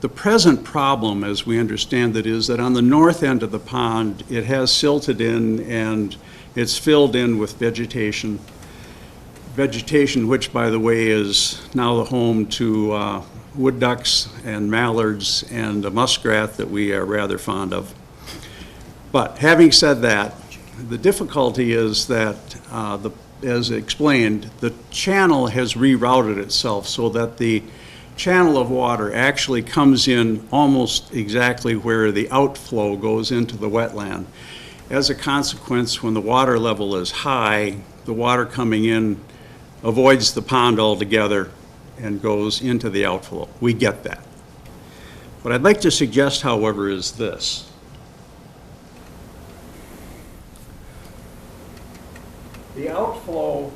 the present problem, as we understand it, is that on the north end of the pond, it has silted in and it's filled in with vegetation. Vegetation, which, by the way, is now the home to wood ducks and mallards and a muskrat that we are rather fond of. But having said that, the difficulty is that, as explained, the channel has rerouted itself so that the channel of water actually comes in almost exactly where the outflow goes into the wetland. As a consequence, when the water level is high, the water coming in avoids the pond altogether and goes into the outflow. We get that. What I'd like to suggest, however, is this. The outflow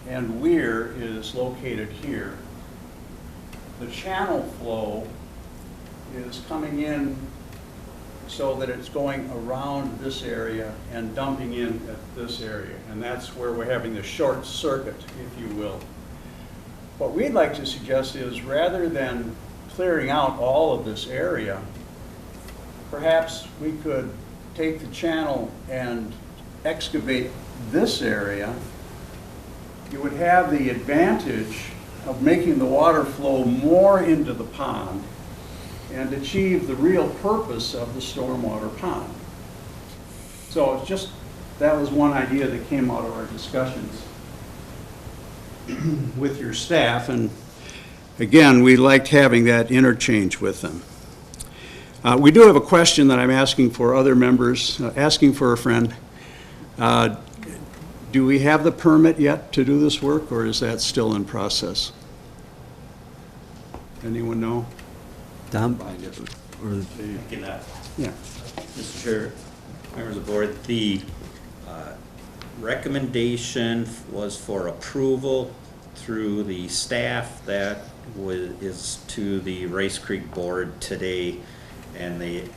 and weir is located here. The channel flow is coming in so that it's going around this area and dumping in at this area. And that's where we're having the short circuit, if you will. What we'd like to suggest is, rather than clearing out all of this area, perhaps we could take the channel and excavate this area. You would have the advantage of making the water flow more into the pond and achieve the real purpose of the stormwater pond. So it's just, that was one idea that came out of our discussions with your staff, and again, we liked having that interchange with them. We do have a question that I'm asking for other members, asking for a friend. Do we have the permit yet to do this work, or is that still in process? Anyone know? Tom? Yeah. Mr. Chair, members of the board, the recommendation was for approval through the staff. That is to the Rice Creek Board today, and they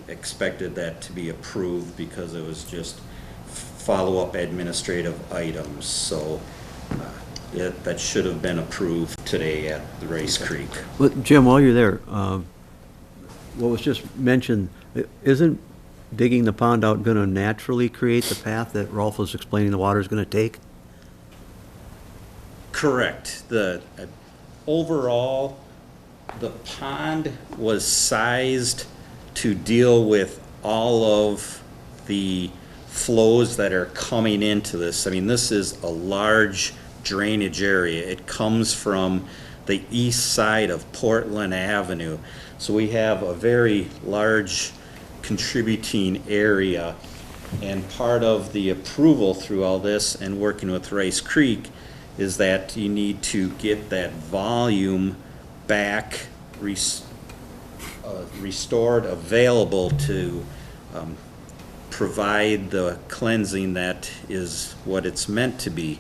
expected that to be approved because it was just follow-up administrative items. So that should have been approved today at the Rice Creek. Well, Jim, while you're there, what was just mentioned, isn't digging the pond out going to naturally create the path that Rolf was explaining the water is going to take? Correct. Overall, the pond was sized to deal with all of the flows that are coming into this. I mean, this is a large drainage area. It comes from the east side of Portland Avenue. So we have a very large contributing area, and part of the approval through all this and working with Rice Creek is that you need to get that volume back restored, available to provide the cleansing that is what it's meant to be.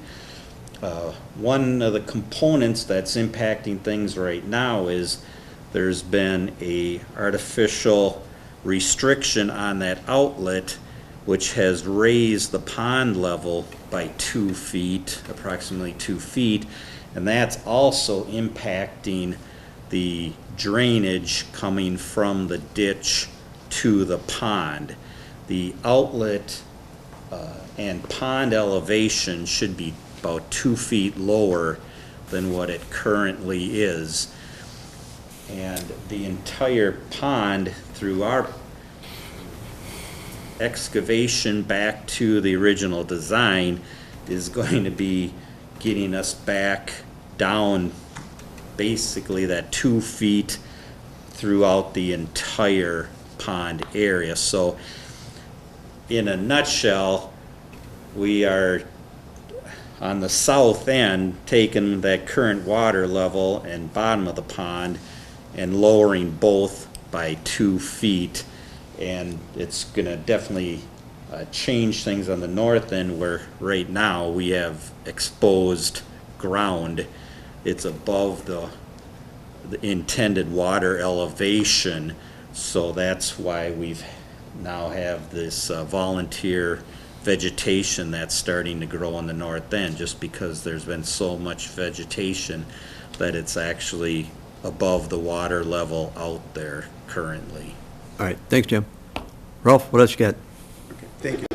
One of the components that's impacting things right now is there's been a artificial restriction on that outlet, which has raised the pond level by 2 feet, approximately 2 feet, and that's also impacting the drainage coming from the ditch to the pond. The outlet and pond elevation should be about 2 feet lower than what it currently is. And the entire pond, through our excavation back to the original design, is going to be getting us back down basically that 2 feet throughout the entire pond area. So in a nutshell, we are on the south end taking that current water level and bottom of the pond and lowering both by 2 feet. And it's gonna definitely change things on the north end, where right now we have exposed ground. It's above the intended water elevation, so that's why we've now have this volunteer vegetation that's starting to grow on the north end, just because there's been so much vegetation that it's actually above the water level out there currently. All right, thanks, Jim. Ralph, what else you got? Thank you.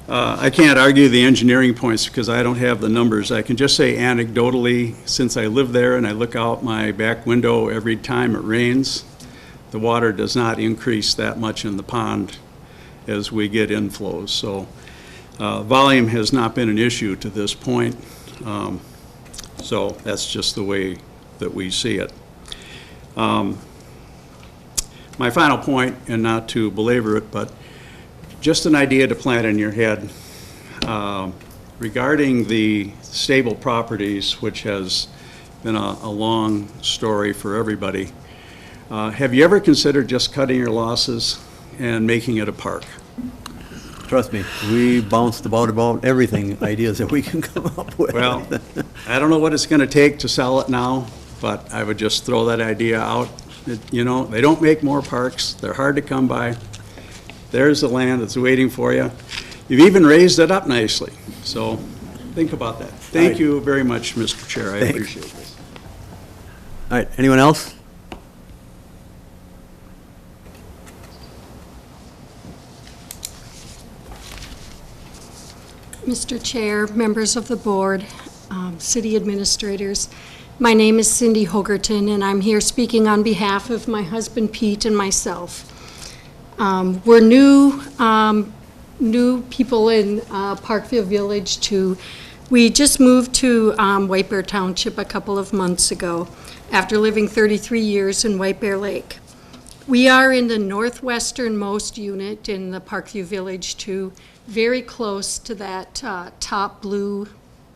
I can't argue the engineering points because I don't have the numbers. I can just say anecdotally, since I live there and I look out my back window every time it rains, the water does not increase that much in the pond as we get inflows. So volume has not been an issue to this point. So that's just the way that we see it. My final point, and not to belabor it, but just an idea to plant in your head regarding the stable properties, which has been a long story for everybody. Have you ever considered just cutting your losses and making it a park? Trust me, we bounced about everything, ideas that we can come up with. Well, I don't know what it's going to take to sell it now, but I would just throw that idea out. You know, they don't make more parks. They're hard to come by. There's the land that's waiting for you. You've even raised it up nicely. So think about that. Thank you very much, Mr. Chair. I appreciate this. All right, anyone else? Mr. Chair, members of the board, city administrators, my name is Cindy Hogerton, and I'm here speaking on behalf of my husband Pete and myself. We're new people in Parkview Village we just moved to White Bear Township a couple of months ago after living 33 years in White Bear Lake. We are in the northwesternmost unit in the Parkview Village very close to that top blue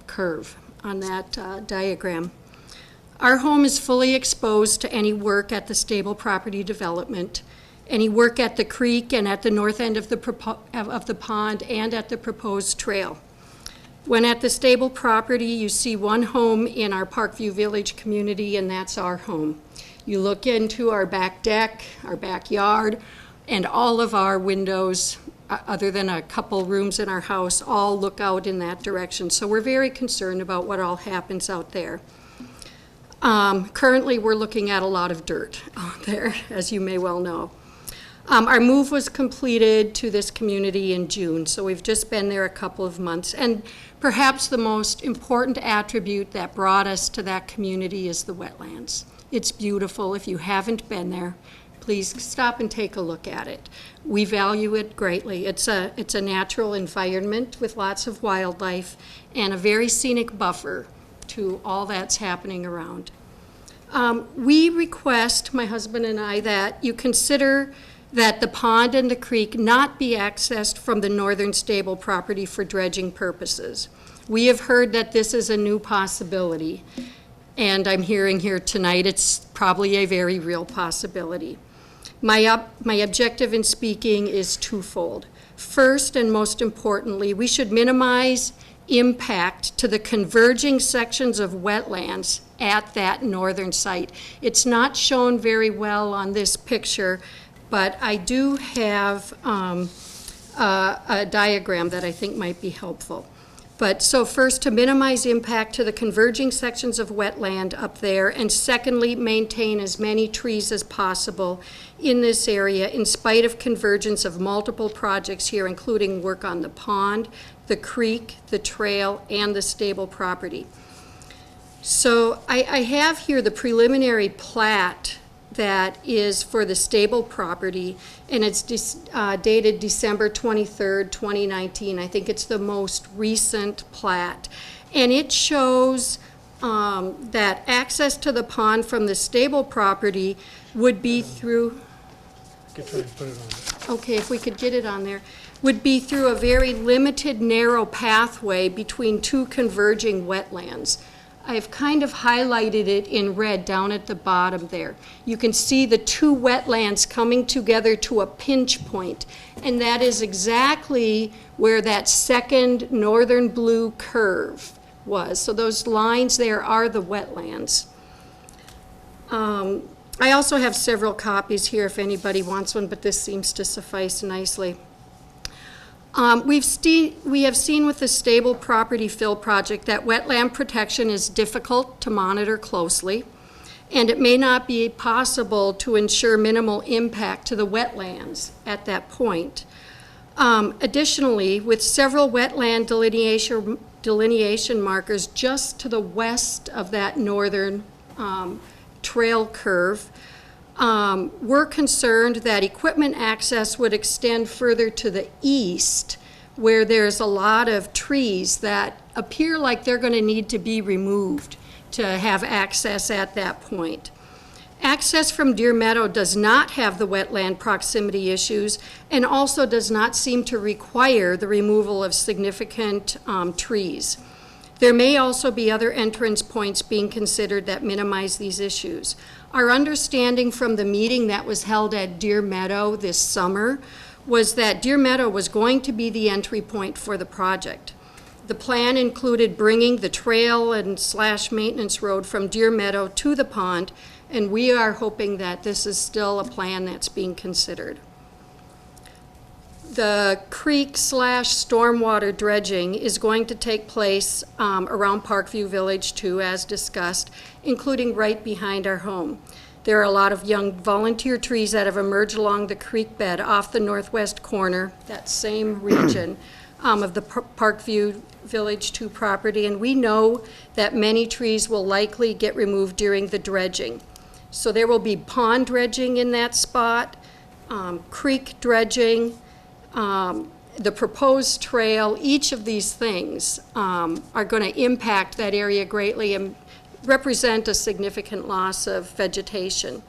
curve on that diagram. Our home is fully exposed to any work at the stable property development, any work at the creek and at the north end of the pond and at the proposed trail. When at the stable property, you see one home in our Parkview Village community, and that's our home. You look into our back deck, our backyard, and all of our windows, other than a couple rooms in our house, all look out in that direction. So we're very concerned about what all happens out there. Currently, we're looking at a lot of dirt out there, as you may well know. Our move was completed to this community in June, so we've just been there a couple of months. And perhaps the most important attribute that brought us to that community is the wetlands. It's beautiful. If you haven't been there, please stop and take a look at it. We value it greatly. It's a natural environment with lots of wildlife and a very scenic buffer to all that's happening around. We request, my husband and I, that you consider that the pond and the creek not be accessed from the northern stable property for dredging purposes. We have heard that this is a new possibility, and I'm hearing here tonight it's probably a very real possibility. My objective in speaking is twofold. First, and most importantly, we should minimize impact to the converging sections of wetlands at that northern site. It's not shown very well on this picture, but I do have a diagram that I think might be helpful. But so first, to minimize impact to the converging sections of wetland up there, and secondly, maintain as many trees as possible in this area in spite of convergence of multiple projects here, including work on the pond, the creek, the trail, and the stable property. So I have here the preliminary plat that is for the stable property, and it's dated December 23rd, 2019. I think it's the most recent plat. And it shows that access to the pond from the stable property would be through, Could try and put it on. okay, if we could get it on there, would be through a very limited, narrow pathway between two converging wetlands. I've kind of highlighted it in red down at the bottom there. You can see the two wetlands coming together to a pinch point, and that is exactly where that second northern blue curve was. So those lines there are the wetlands. I also have several copies here if anybody wants one, but this seems to suffice nicely. We have seen with the stable property fill project that wetland protection is difficult to monitor closely, and it may not be possible to ensure minimal impact to the wetlands at that point. Additionally, with several wetland delineation markers just to the west of that northern trail curve, we're concerned that equipment access would extend further to the east, where there's a lot of trees that appear like they're going to need to be removed to have access at that point. Access from Deer Meadow does not have the wetland proximity issues and also does not seem to require the removal of significant trees. There may also be other entrance points being considered that minimize these issues. Our understanding from the meeting that was held at Deer Meadow this summer was that Deer Meadow was going to be the entry point for the project. The plan included bringing the trail and / maintenance road from Deer Meadow to the pond, and we are hoping that this is still a plan that's being considered. The creek / stormwater dredging is going to take place around Parkview Village too, as discussed, including right behind our home. There are a lot of young volunteer trees that have emerged along the creek bed off the northwest corner, that same region of the Parkview Village 2 property, and we know that many trees will likely get removed during the dredging. So there will be pond dredging in that spot, creek dredging, the proposed trail. Each of these things are going to impact that area greatly and represent a significant loss of vegetation.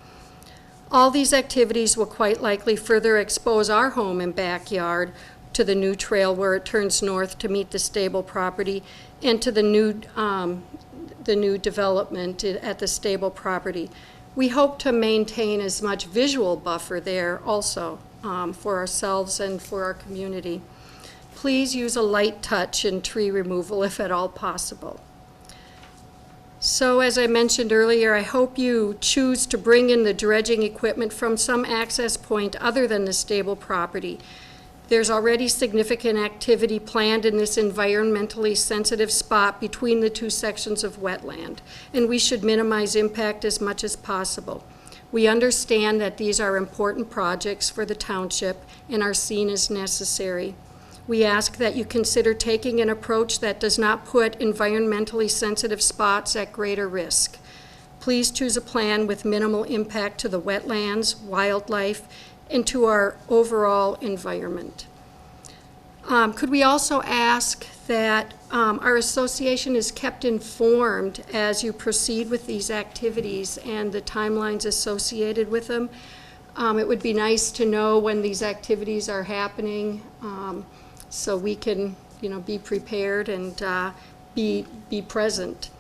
All these activities will quite likely further expose our home and backyard to the new trail where it turns north to meet the stable property and to the new development at the stable property. We hope to maintain as much visual buffer there also for ourselves and for our community. Please use a light touch in tree removal if at all possible. So as I mentioned earlier, I hope you choose to bring in the dredging equipment from some access point other than the stable property. There's already significant activity planned in this environmentally sensitive spot between the two sections of wetland, and we should minimize impact as much as possible. We understand that these are important projects for the township and are seen as necessary. We ask that you consider taking an approach that does not put environmentally sensitive spots at greater risk. Please choose a plan with minimal impact to the wetlands, wildlife, and to our overall environment. Could we also ask that our association is kept informed as you proceed with these activities and the timelines associated with them? It would be nice to know when these activities are happening so we can, be prepared and be present.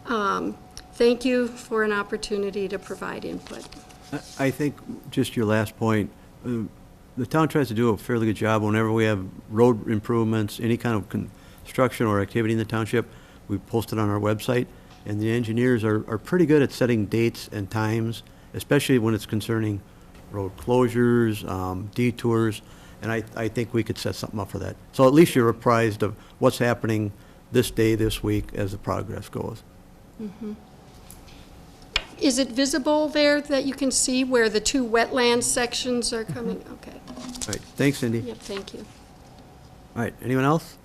Thank you for an opportunity to provide input. I think just your last point, the town tries to do a fairly good job whenever we have road improvements, any kind of construction or activity in the township, we post it on our website, and the engineers are pretty good at setting dates and times, especially when it's concerning road closures, detours, and I think we could set something up for that. So at least you're apprised of what's happening this day, this week, as the progress goes. Mm-hmm. Is it visible there that you can see where the two wetland sections are coming? Okay. All right, thanks, Cindy. Yep, thank you. All right, anyone else?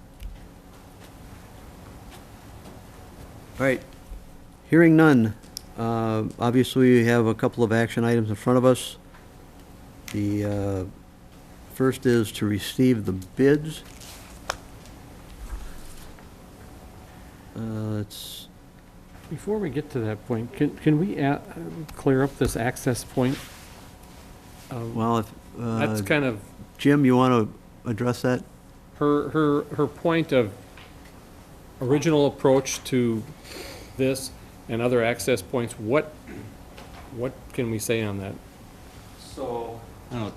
All right, hearing none. Obviously, we have a couple of action items in front of us. The first is to receive the bids. Before we get to that point, can we clear up this access point? Well, if, That's kind of Jim, you want to address that? her point of original approach to this and other access points. What can we say on that? So, I don't know,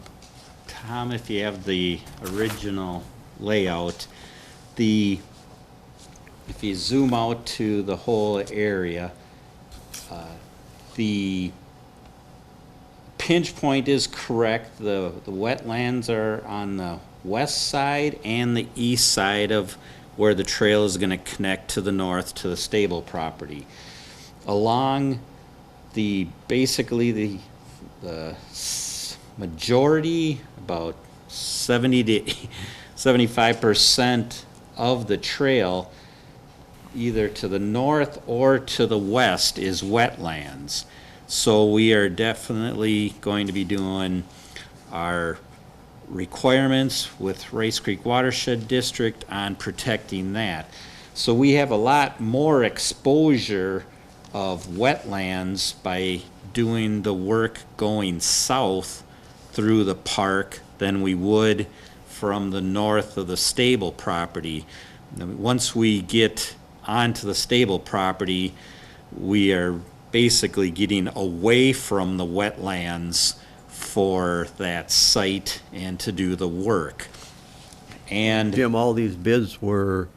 Tom, if you have the original layout, if you zoom out to the whole area, the pinch point is correct. The wetlands are on the west side and the east side of where the trail is going to connect to the north to the stable property. Along basically the majority, about 70 to 75% of the trail, either to the north or to the west, is wetlands. So we are definitely going to be doing our requirements with Rice Creek Watershed District on protecting that. So we have a lot more exposure of wetlands by doing the work going south through the park than we would from the north of the stable property. Once we get onto the stable property, we are basically getting away from the wetlands for that site and to do the work. And Jim, all these bids were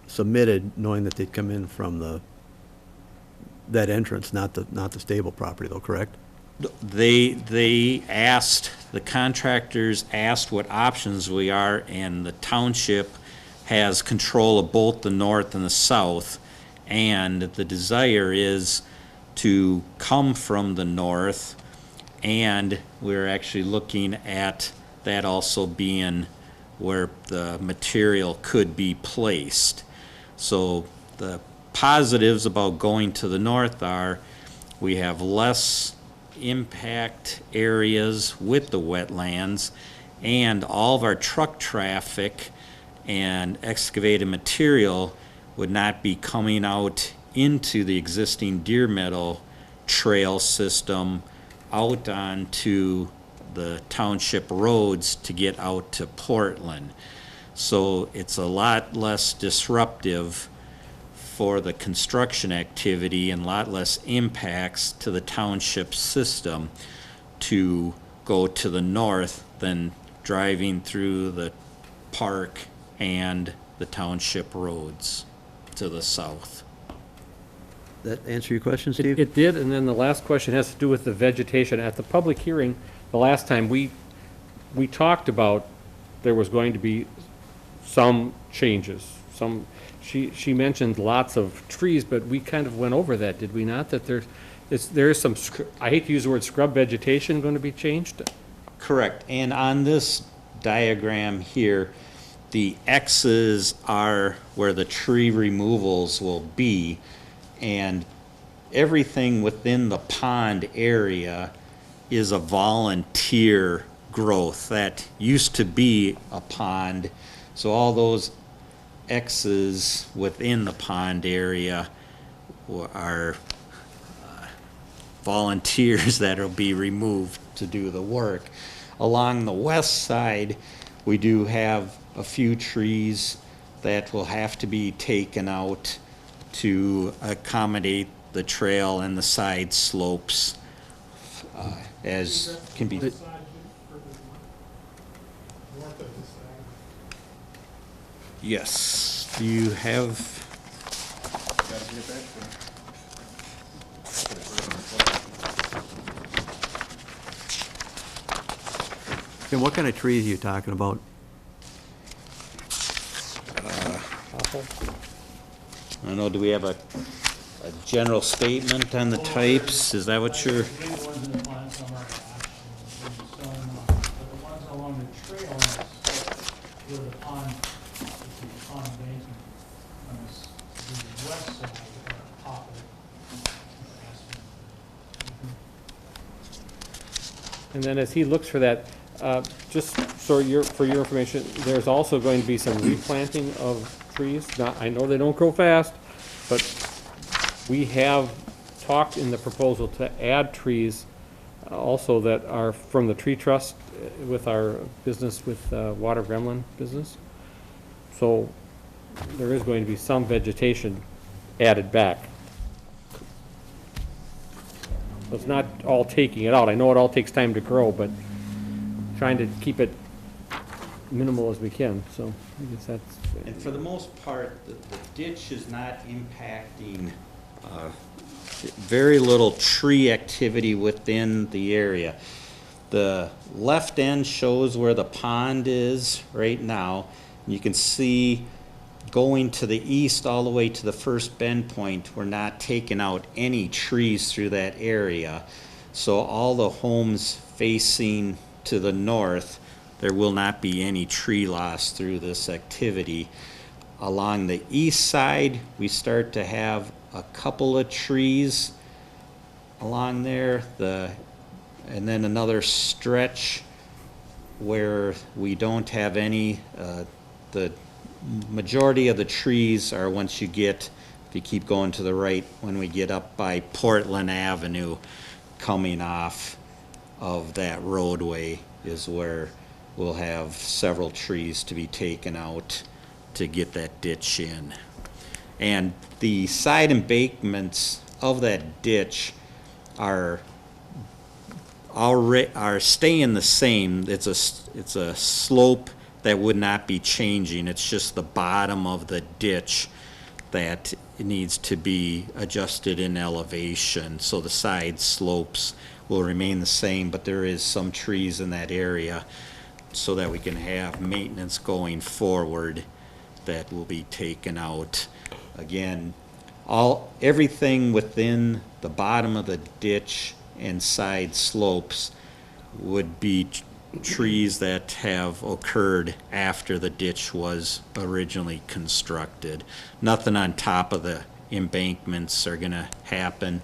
submitted knowing that they'd come in from that entrance, not the stable property though, correct? the contractors asked what options we are, and the township has control of both the north and the south, and the desire is to come from the north, and we're actually looking at that also being where the material could be placed. So the positives about going to the north are we have less impact areas with the wetlands, and all of our truck traffic and excavated material would not be coming out into the existing Deer Meadow trail system out onto the township roads to get out to Portland. So it's a lot less disruptive for the construction activity and a lot less impacts to the township system to go to the north than driving through the park and the township roads to the south. That answer your question, Steve? It did, and then the last question has to do with the vegetation. At the public hearing, the last time, we talked about there was going to be some changes. She mentioned lots of trees, but we kind of went over that, did we not? That there is some, I hate to use the word scrub vegetation, going to be changed? Correct. And on this diagram here, the X's are where the tree removals will be, and everything within the pond area is a volunteer growth. That used to be a pond, so all those X's within the pond area are volunteers that will be removed to do the work. Along the west side, we do have a few trees that will have to be taken out to accommodate the trail and the side slopes as can be. Yes, do you have? Jim, what kind of trees are you talking about? I don't know, do we have a general statement on the types? Is that what you're? The ones in the pond, some are ash, and some, but the ones along the trail on the slope where the pond, the pond banking on the west side are poplar. And then as he looks for that, just for your information, there's also going to be some replanting of trees. Now, I know they don't grow fast, but we have talked in the proposal to add trees also that are from the tree trust with our business with Water Gremlin business. So there is going to be some vegetation added back. So it's not all taking it out. I know it all takes time to grow, but trying to keep it minimal as we can, so I guess that's. And for the most part, the ditch is not impacting, very little tree activity within the area. The left end shows where the pond is right now. You can see going to the east all the way to the first bend point, we're not taking out any trees through that area. So all the homes facing to the north, there will not be any tree loss through this activity. Along the east side, we start to have a couple of trees along there, and then another stretch where we don't have any. The majority of the trees are once you get, if you keep going to the right, when we get up by Portland Avenue, coming off of that roadway is where we'll have several trees to be taken out to get that ditch in. And the side embankments of that ditch are staying the same. It's a slope that would not be changing. It's just the bottom of the ditch that needs to be adjusted in elevation. So the side slopes will remain the same, but there is some trees in that area so that we can have maintenance going forward that will be taken out. Again, everything within the bottom of the ditch and side slopes would be trees that have occurred after the ditch was originally constructed. Nothing on top of the embankments are gonna happen.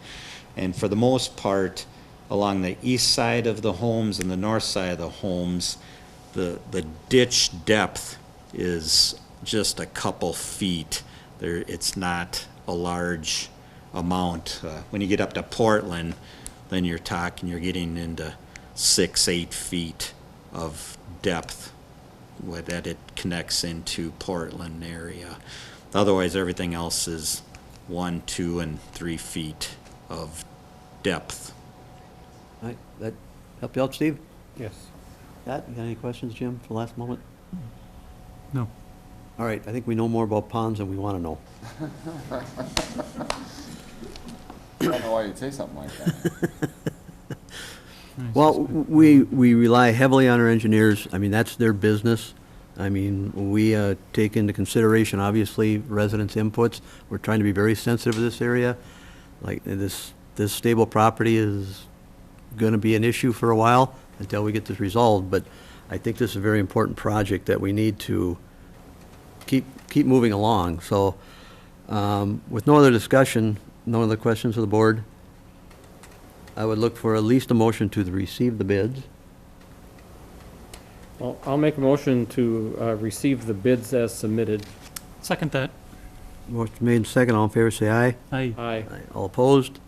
And for the most part, along the east side of the homes and the north side of the homes, the ditch depth is just a couple feet. It's not a large amount. When you get up to Portland, then you're getting into 6-8 feet of depth that it connects into Portland area. Otherwise, everything else is 1, 2, and 3 feet of depth. All right, that help you out, Steve? Yes. Pat, you got any questions, Jim, for the last moment? No. All right, I think we know more about ponds than we want to know. I don't know why you'd say something like that. Well, we rely heavily on our engineers. I mean, that's their business. I mean, we take into consideration, obviously, residents' inputs. We're trying to be very sensitive to this area. Like, this stable property is going to be an issue for a while until we get this resolved, but I think this is a very important project that we need to keep moving along. So, with no other discussion, no other questions of the board, I would look for at least a motion to receive the bids. Well, I'll make a motion to receive the bids as submitted. Second that. Motion made and second. All in favor, say aye. Aye. Aye. Aye. All opposed?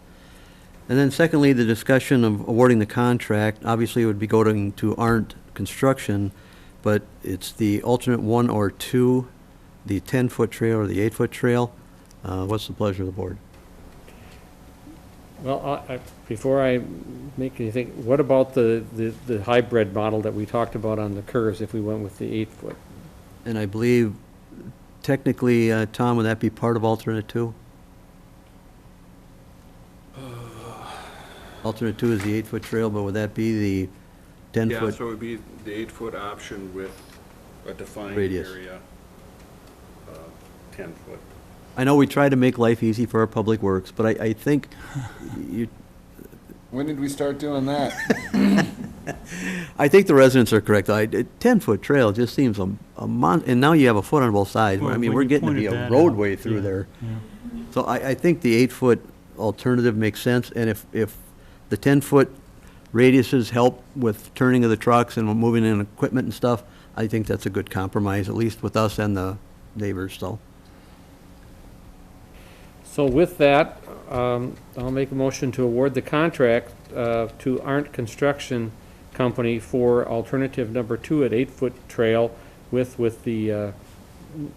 And then secondly, the discussion of awarding the contract, obviously it would be going to Arndt Construction, but it's the alternate 1 or 2, the 10-foot trail or the 8-foot trail. What's the pleasure of the board? Well, before I make anything, what about the hybrid model that we talked about on the curves if we went with the 8-foot? And I believe technically, Tom, would that be part of alternate 2? Alternate 2 is the 8-foot trail, but would that be the 10-foot? Yeah, so it would be the 8-foot option with a defined Radius. area, 10-foot. I know we try to make life easy for our public works, but I think you, When did we start doing that? I think the residents are correct. A 10-foot trail just seems a month, and now you have a foot on both sides. Well, I mean, when we're you getting to be pointed a that roadway out, through yeah, there. yeah. So I think the 8-foot alternative makes sense, and if the 10-foot radiuses help with turning of the trucks and moving in equipment and stuff, I think that's a good compromise, at least with us and the neighbors, so. So with that, I'll make a motion to award the contract to Arndt Construction Company for alternative number 2 at 8-foot trail with the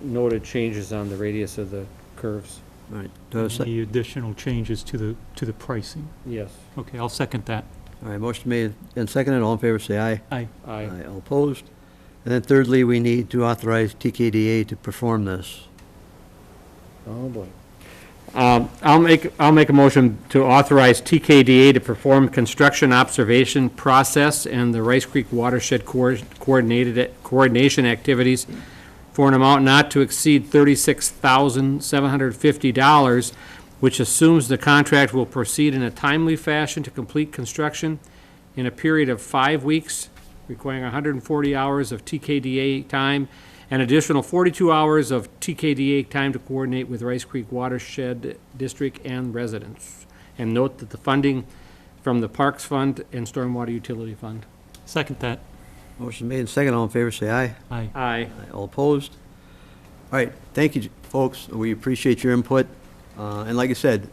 noted changes on the radius of the curves. All right, do I have a sec- Any additional changes to the pricing? Yes. Okay, I'll second that. all right, motion made and seconded, all in favor, say aye. Aye. Aye. All opposed. And then thirdly, we need to authorize TKDA to perform this. Oh, boy. I'll make a motion to authorize TKDA to perform construction observation process and the Rice Creek watershed coordination activities for an amount not to exceed $36,750, which assumes the contract will proceed in a timely fashion to complete construction in a period of 5 weeks, requiring 140 hours of TKDA time, an additional 42 hours of TKDA time to coordinate with Rice Creek Watershed District and residents. And note that the funding from the Parks Fund and Stormwater Utility Fund. Second that. Motion made and seconded, all in favor, say aye. Aye. Aye. All opposed? All right, thank you, folks. We appreciate your input. And like I said,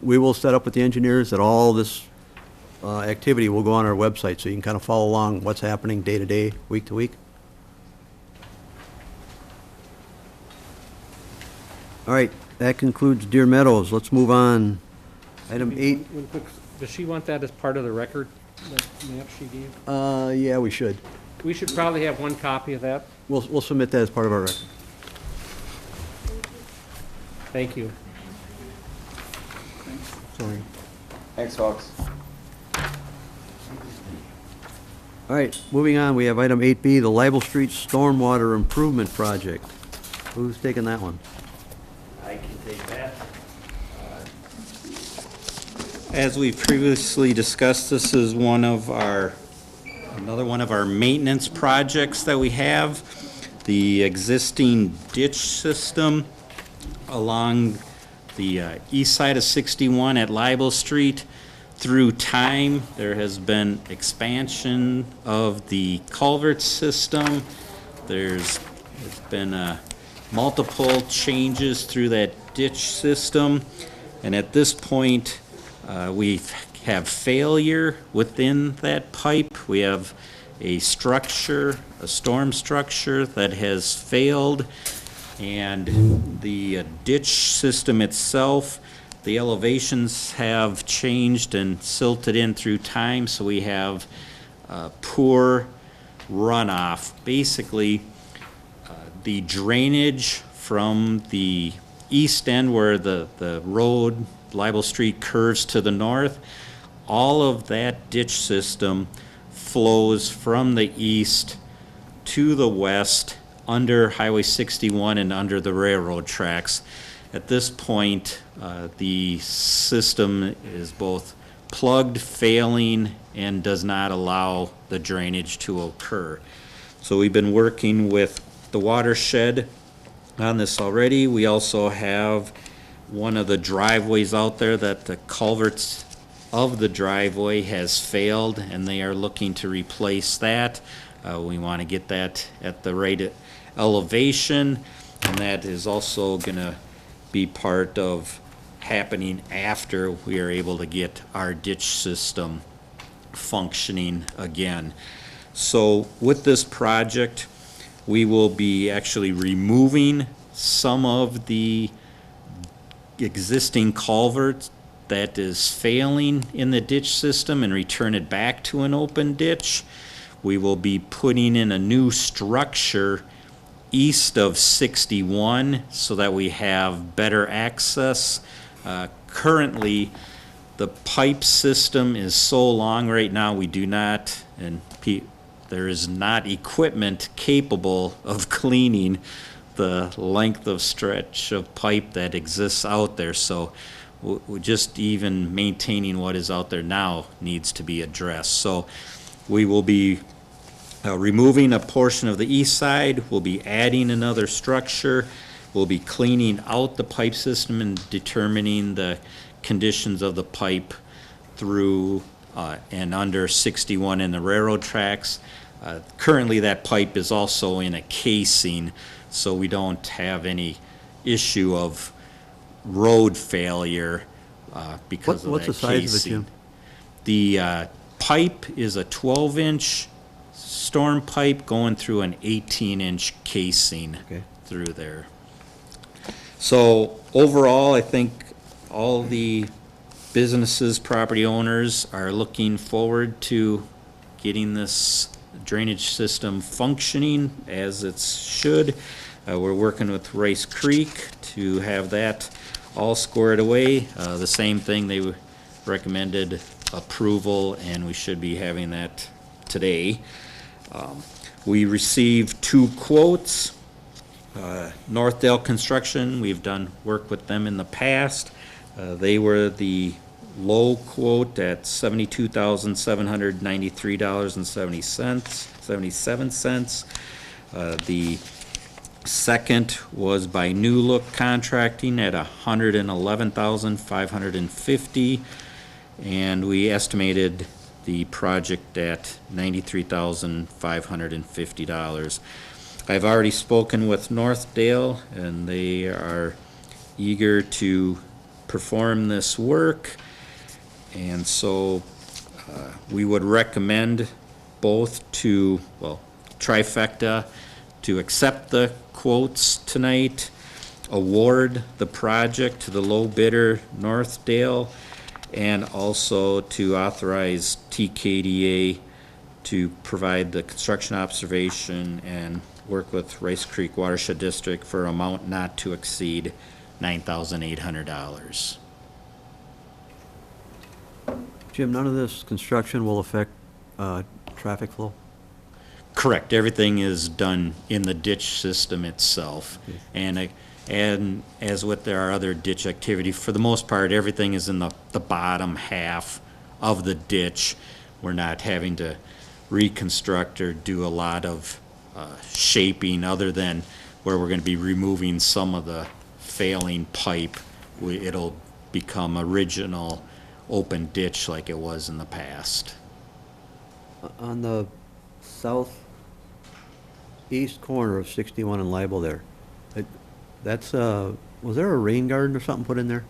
we will set up with the engineers that all this activity will go on our website, so you can kind of follow along what's happening day to day, week to week. All right, that concludes Deer Meadows. Let's move on. Item 8, Does she want that as part of the record, that map she gave? yeah, we should. We should probably have one copy of that. We'll submit that as part of our record. Thank you. Sorry. Thanks, folks. All right, moving on, we have item 8B, the Libel Street Stormwater Improvement Project. Who's taking that one? I can take that. As we previously discussed, this is another one of our maintenance projects that we have. The existing ditch system along the east side of 61 at Libel Street. Through time, there has been expansion of the culvert system. There's been multiple changes through that ditch system. And at this point, we have failure within that pipe. We have a structure, a storm structure that has failed. And the ditch system itself, the elevations have changed and silted in through time, so we have poor runoff. Basically, the drainage from the east end where the road, Libel Street, curves to the north, all of that ditch system flows from the east to the west under Highway 61 and under the railroad tracks. At this point, the system is both plugged, failing, and does not allow the drainage to occur. So we've been working with the watershed on this already. We also have one of the driveways out there that the culverts of the driveway has failed, and they are looking to replace that. We want to get that at the right elevation, and that is also going to be part of happening after we are able to get our ditch system functioning again. So with this project, we will be actually removing some of the existing culvert that is failing in the ditch system and return it back to an open ditch. We will be putting in a new structure east of 61 so that we have better access. Currently, the pipe system is so long right now, we do not, and there is not equipment capable of cleaning the length of stretch of pipe that exists out there. So we just even maintaining what is out there now needs to be addressed. So we will be removing a portion of the east side. We'll be adding another structure. We'll be cleaning out the pipe system and determining the conditions of the pipe through and under 61 in the railroad tracks. Currently, that pipe is also in a casing, so we don't have any issue of road failure because of that What's the size of it, casing. Jim? The pipe is a 12-inch storm pipe going through an 18-inch casing Okay. through there. So overall, I think all the businesses, property owners are looking forward to getting this drainage system functioning as it should. We're working with Rice Creek to have that all squared away. The same thing, they recommended approval, and we should be having that today. We received 2 quotes. Northdale Construction, we've done work with them in the past. They were the low quote at $72,793.77. The second was by New Look Contracting at $111,550, and we estimated the project at $93,550. I've already spoken with Northdale, and they are eager to perform this work. And so we would recommend both to, well, trifecta, to accept the quotes tonight, award the project to the low bidder, Northdale, and also to authorize TKDA to provide the construction observation and work with Rice Creek Watershed District for an amount not to exceed $9,800. Jim, none of this construction will affect traffic flow? Correct, everything is done in the ditch system itself. Okay. And as with our other ditch activity, for the most part, everything is in the bottom half of the ditch. We're not having to reconstruct or do a lot of shaping other than where we're going to be removing some of the failing pipe. It'll become original open ditch like it was in the past. On the southeast corner of 61 and Libel there, that's, was there a rain garden or something put in there?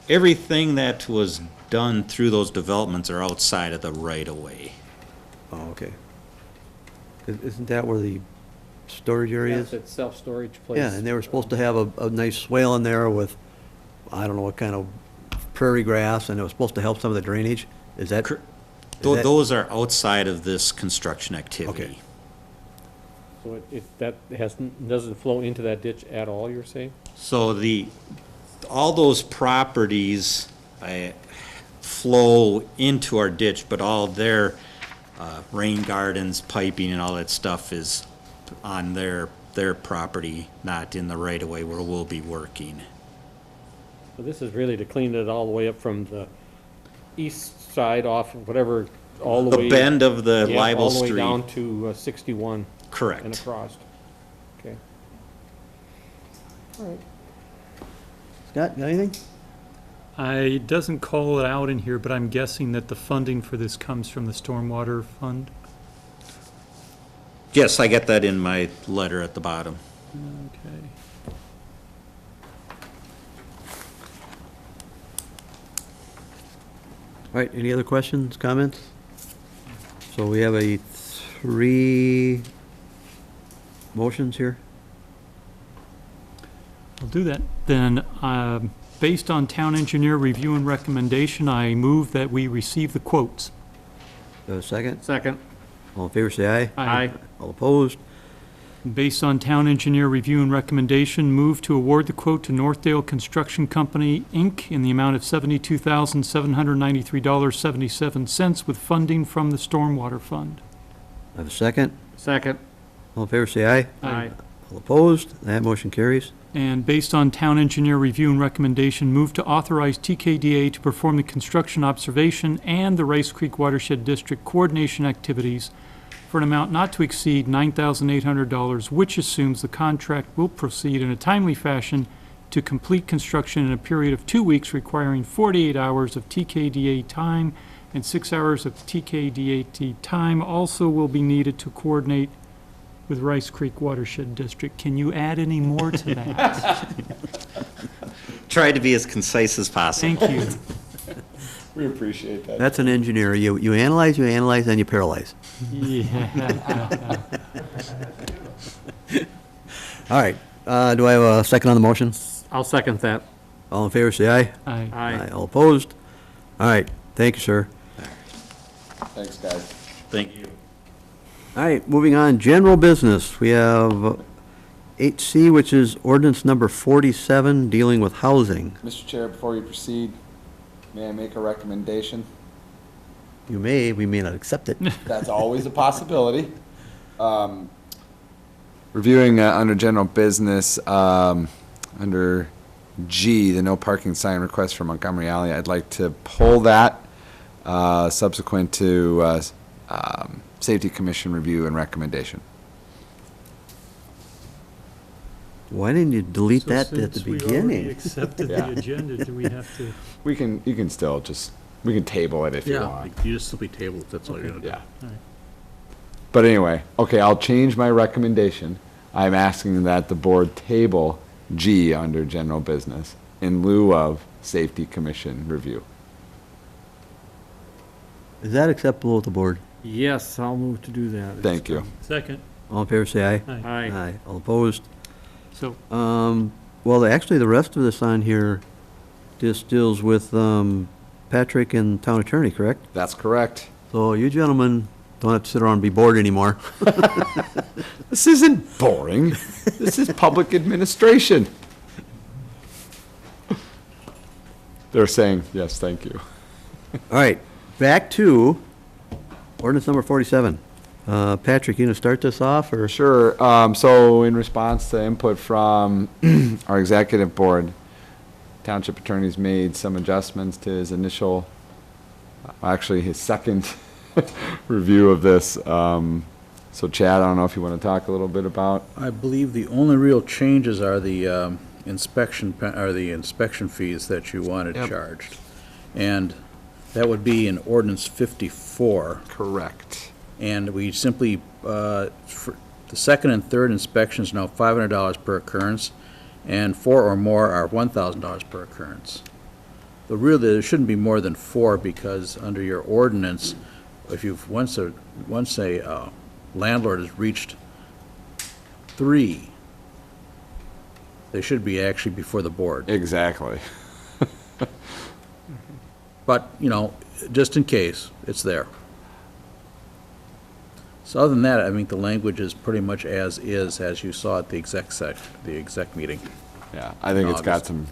Everything that was done through those developments are outside of the right-of-way. Oh, okay. Isn't that where the storage area is? It's self-storage place. Yeah, and they were supposed to have a nice swale in there with, I don't know what kind of prairie grass, and it was supposed to help some of the drainage. Is that? Those are outside of this construction activity. Okay. So that doesn't flow into that ditch at all, you're saying? So all those properties flow into our ditch, but all their rain gardens, piping, and all that stuff is on their property, not in the right-of-way where we'll be working. So this is really to clean it all the way up from the east side off, whatever, all the way. The bend of the Yeah, Libel all the way Street. down to 61 and Correct. across. Okay. All right. Scott, got anything? It doesn't call it out in here, but I'm guessing that the funding for this comes from the stormwater fund. Yes, I get that in my letter at the bottom. Okay. All right, any other questions, comments? So we have 3 motions here. I'll do that. Then, based on town engineer review and recommendation, I move that we receive the quotes. Second? Second. All in favor, say aye. Aye. All opposed? Based on town engineer review and recommendation, move to award the quote to Northdale Construction Company, Inc. in the amount of $72,793.77 with funding from the Stormwater Fund. I have a second. Second. All in favor, say aye. Aye. All opposed? That motion carries. And based on town engineer review and recommendation, move to authorize TKDA to perform the construction observation and the Rice Creek Watershed District coordination activities for an amount not to exceed $9,800, which assumes the contract will proceed in a timely fashion to complete construction in a period of 2 weeks, requiring 48 hours of TKDA time and 6 hours of TKDA time also will be needed to coordinate with Rice Creek Watershed District. Can you add any more to that? Try to be as concise as possible. Thank you. We appreciate that. That's an engineer. You analyze, then you paralyze. Yeah. All right, do I have a second on the motion? I'll second that. All in favor, say aye. Aye. Aye. All opposed? All right, thank you, sir. Thanks, guys. Thank you. All right, moving on, general business. We have 8C, which is ordinance number 47, dealing with housing. Mr. Chair, before you proceed, may I make a recommendation? You may, we may not accept it. That's always a possibility. Reviewing under general business, under G, the no parking sign request for Montgomery Alley, I'd like to pull that subsequent to Safety Commission review and recommendation. Why didn't you delete So that at the since we already beginning? accepted Yeah. the agenda, do we have to? You can still just, we can table it if you Yeah, want. you just simply table it, that's all you're gonna do. Yeah. All right. But anyway, okay, I'll change my recommendation. I'm asking that the board table G under general business in lieu of Safety Commission review. Is that acceptable with the board? Yes, I'll move to do that. Thank you. Second. All in favor, say aye. Aye. Aye. All opposed? So, Well, actually, the rest of this on here just deals with Patrick and town attorney, correct? That's correct. So you gentlemen don't have to sit around and be bored anymore. This isn't boring. This is public administration. They're saying, yes, thank you. All right, back to ordinance number 47. Patrick, you gonna start this off, or? Sure. So in response to input from our executive board, township attorney's made some adjustments to his initial, actually his second review of this. So Chad, I don't know if you want to talk a little bit about. I believe the only real changes are the inspection fees that you wanted Yep. charged. And that would be in ordinance 54. Correct. And we simply, for the second and third inspections now $500 per occurrence, and 4 or more are $1,000 per occurrence. But really, there shouldn't be more than 4, because under your ordinance, if you've, once a landlord has reached 3, they should be actually before the board. Exactly. But, you know, just in case, it's there. So other than that, I think the language is pretty much as is, as you saw at the exec meeting. Yeah, I think it's got August. some,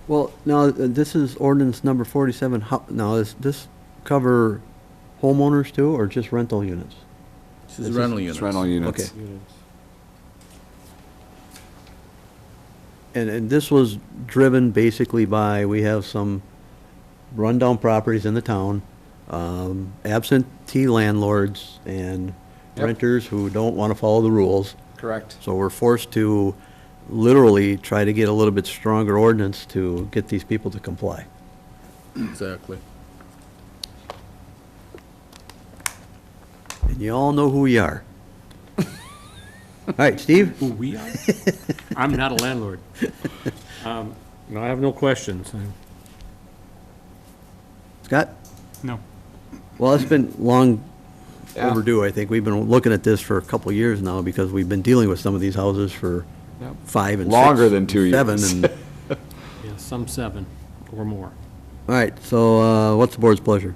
Well, now, this is ordinance number 47. Now, does this cover homeowners too, or just rental units? This is rental units. it's rental units. Okay. And this was driven basically by, we have some rundown properties in the town, absentee landlords and Yep. renters who don't want to follow the rules. Correct. So we're forced to literally try to get a little bit stronger ordinance to get these people to comply. Exactly. And you all know who we are. All right, Steve? Who we are? I'm not a landlord. No, I have no questions. Scott? no. Well, it's been long Yeah. overdue, I think. We've been looking at this for a couple of years now because we've been dealing with some of these houses for Yep. 5 and 6. Longer than 2 and 7 years. and- Yeah, some 7 or more. All right, so what's the board's pleasure?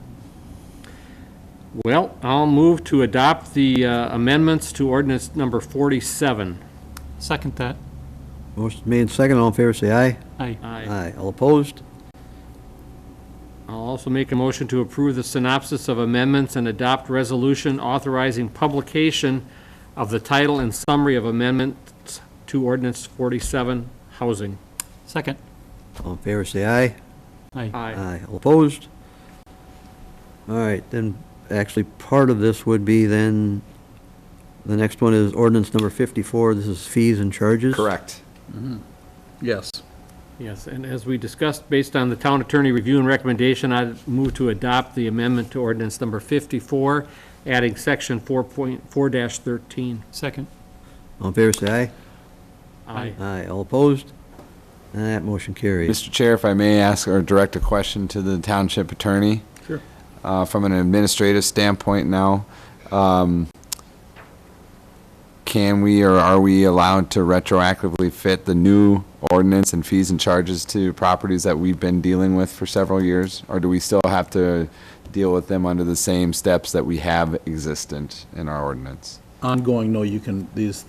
Well, I'll move to adopt the amendments to ordinance number 47. Second that. Motion made and second. All in favor, say aye. Aye. Aye. All opposed? I'll also make a motion to approve the synopsis of amendments and adopt resolution authorizing publication of the title and summary of amendments to ordinance 47, housing. Second. All in favor, say aye. Aye. Aye. All opposed? All right, then, actually, part of this would be then, the next one is ordinance number 54. This is fees and charges. Correct. Yes. Yes, and as we discussed, based on the town attorney review and recommendation, I move to adopt the amendment to ordinance number 54 adding section 4.4-13. Second. All in favor, say aye. Aye. Aye, all opposed? And that motion carries. Mr. Chair, if I may ask or direct a question to the township attorney? Sure. From an administrative standpoint now, can we or are we allowed to retroactively fit the new ordinance and fees and charges to properties that we've been dealing with for several years? Or do we still have to deal with them under the same steps that we have existent in our ordinance? Ongoing, no, you can, these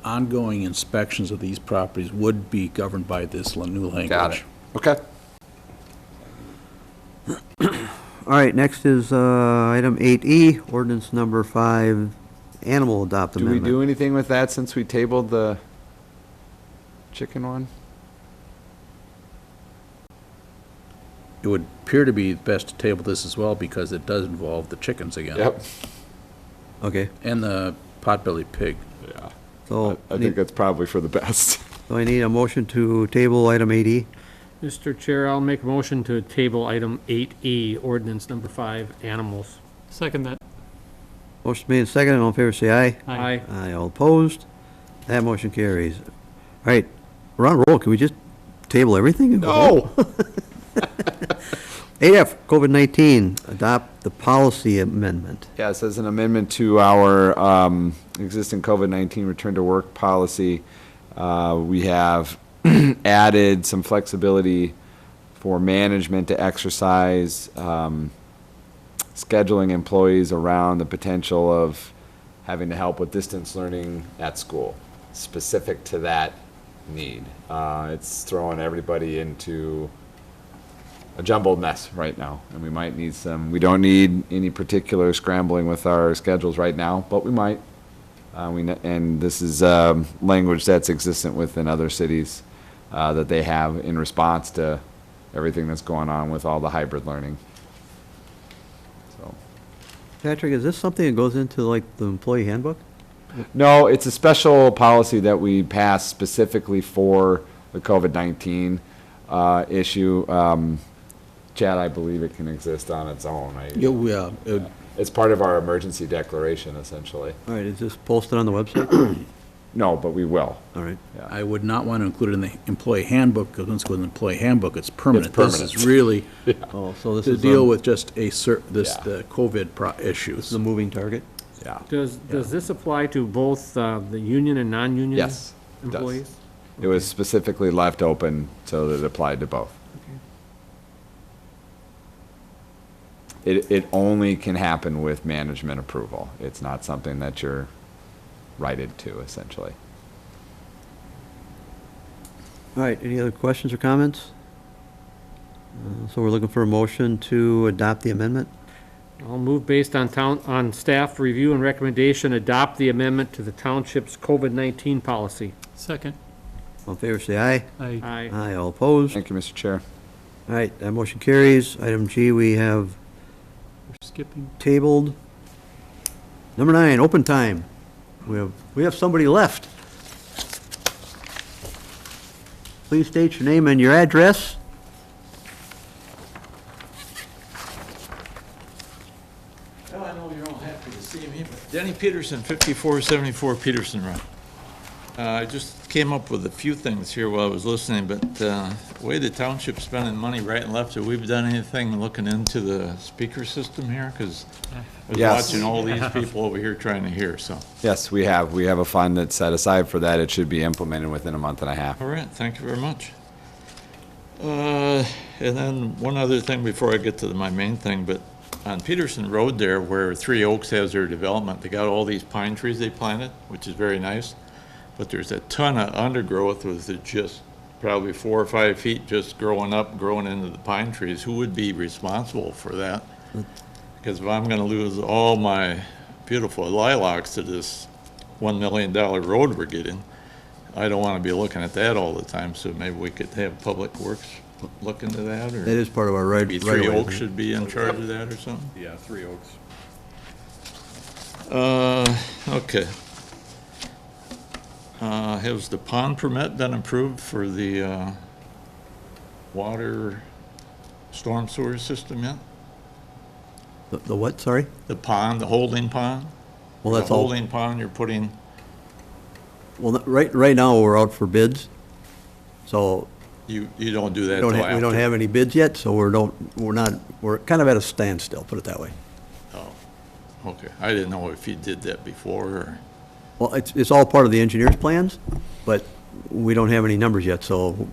ongoing inspections of these properties would be governed by this new language. Got it. Okay. All right, next is item 8E, ordinance number 5, animal adopt Do we amendment. do anything with that since we tabled the chicken one? It would appear to be best to table this as well because it does involve the chickens again. Okay, And the potbelly pig. Yeah. so I think that's probably for the best. so I need a motion to table item 8E. Mr. Chair, I'll make a motion to table item 8E, ordinance number 5, animals. Second that. Motion made and seconded, all in favor, say aye. Aye. Aye, all opposed? That motion carries. All right, we're on a roll, can we just table everything? No. 8F, COVID-19, adopt the policy amendment. Yes, as an amendment to our existing COVID-19 return to work policy, we have added some flexibility for management to exercise, scheduling employees around the potential of having to help with distance learning at school, specific to that need. It's throwing everybody into a jumbled mess right now, and we might need we don't need any particular scrambling with our schedules right now, but we might. And this is language that's existent within other cities that they have in response to everything that's going on with all the hybrid learning. So, Patrick, is this something that goes into like the employee handbook? no, it's a special policy that we passed specifically for the COVID-19 issue. Chad, I believe it can exist on its own. Yeah, It's part of our emergency declaration, essentially. All right, is this posted on the website? No, but we will. All right. I would not want to include it in the employee handbook, because once it goes in the employee handbook, it's permanent. It's permanent. This is really Oh, so this to is deal the with just the Yeah. COVID issues. moving target? Yeah. Does this apply to both the union and non-union Yes, it does. employees? It was specifically left open so that it applied to both. It only can happen with management approval. It's not something that you're righted to, essentially. All right, any other questions or comments? So we're looking for a motion to adopt the amendment? I'll move based on staff review and recommendation, adopt the amendment to the township's COVID-19 policy. Second. All in favor, say aye. I Aye. Aye, all opposed? Thank you, Mr. Chair. All right, that motion carries. Item G, we have skipping. tabled. Number 9, open time. We have somebody left. Please state your name and your address. Well, I know you're all happy to see me, but Denny Peterson, 5474 Peterson Road. I just came up with a few things here while I was listening, but the way the township's spending money right and left, have we done anything looking into the speaker system here? Because I was Yes. watching all these people over here trying to hear, so. Yes, we have. We have a fund that's set aside for that. It should be implemented within a month and a half. All right, thank you very much. And then one other thing before I get to my main thing, but on Peterson Road there, where Three Oaks has their development, they got all these pine trees they planted, which is very nice. But there's a ton of undergrowth with it just probably 4 or 5 feet just growing into the pine trees. Who would be responsible for that? Because if I'm gonna lose all my beautiful lilacs to this $1 million road we're getting, I don't wanna be looking at that all the time, so maybe we could have Public Works look into that, or That is part of our right. maybe Three Oaks should be in charge of that or something? Yeah, Three Oaks. Okay. Has the pond permit been approved for the water storm sewer system yet? The what, sorry? The pond, the holding pond? Well, that's The all, holding pond you're putting, well, right now, we're out for bids, so you don't do that we till don't, after? we don't have any bids yet, so we're kind of at a standstill, put it that way. Oh, okay. I didn't know if you did that before, or, Well, it's all part of the engineer's plans, but we don't have any numbers yet, so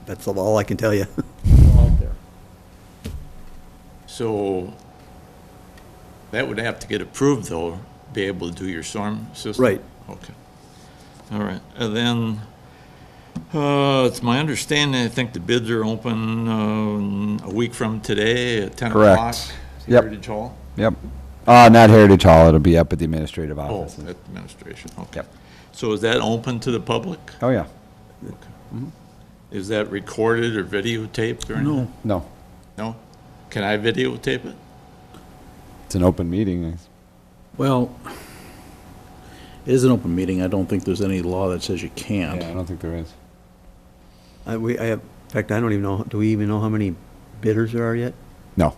that's all I can tell you. Out there. so that would have to get approved, though, be able to do your storm system? Right. Okay. All right. And then, it's my understanding, I think the bids are open a week from today at 10 o'clock. Correct. Yep. Heritage Hall? Yep. Not Heritage Hall, it'll be up at the administrative Oh, office. at administration, okay. Yep. So is that open to the public? Oh, yeah. Is that recorded or videotaped or anything? No, No, No? Can I videotape it? it's an open meeting. well, it is an open meeting. I don't think there's any law that says you can't. Yeah, I don't think there is. In fact, I don't even know, do we even know how many bidders there are yet? No,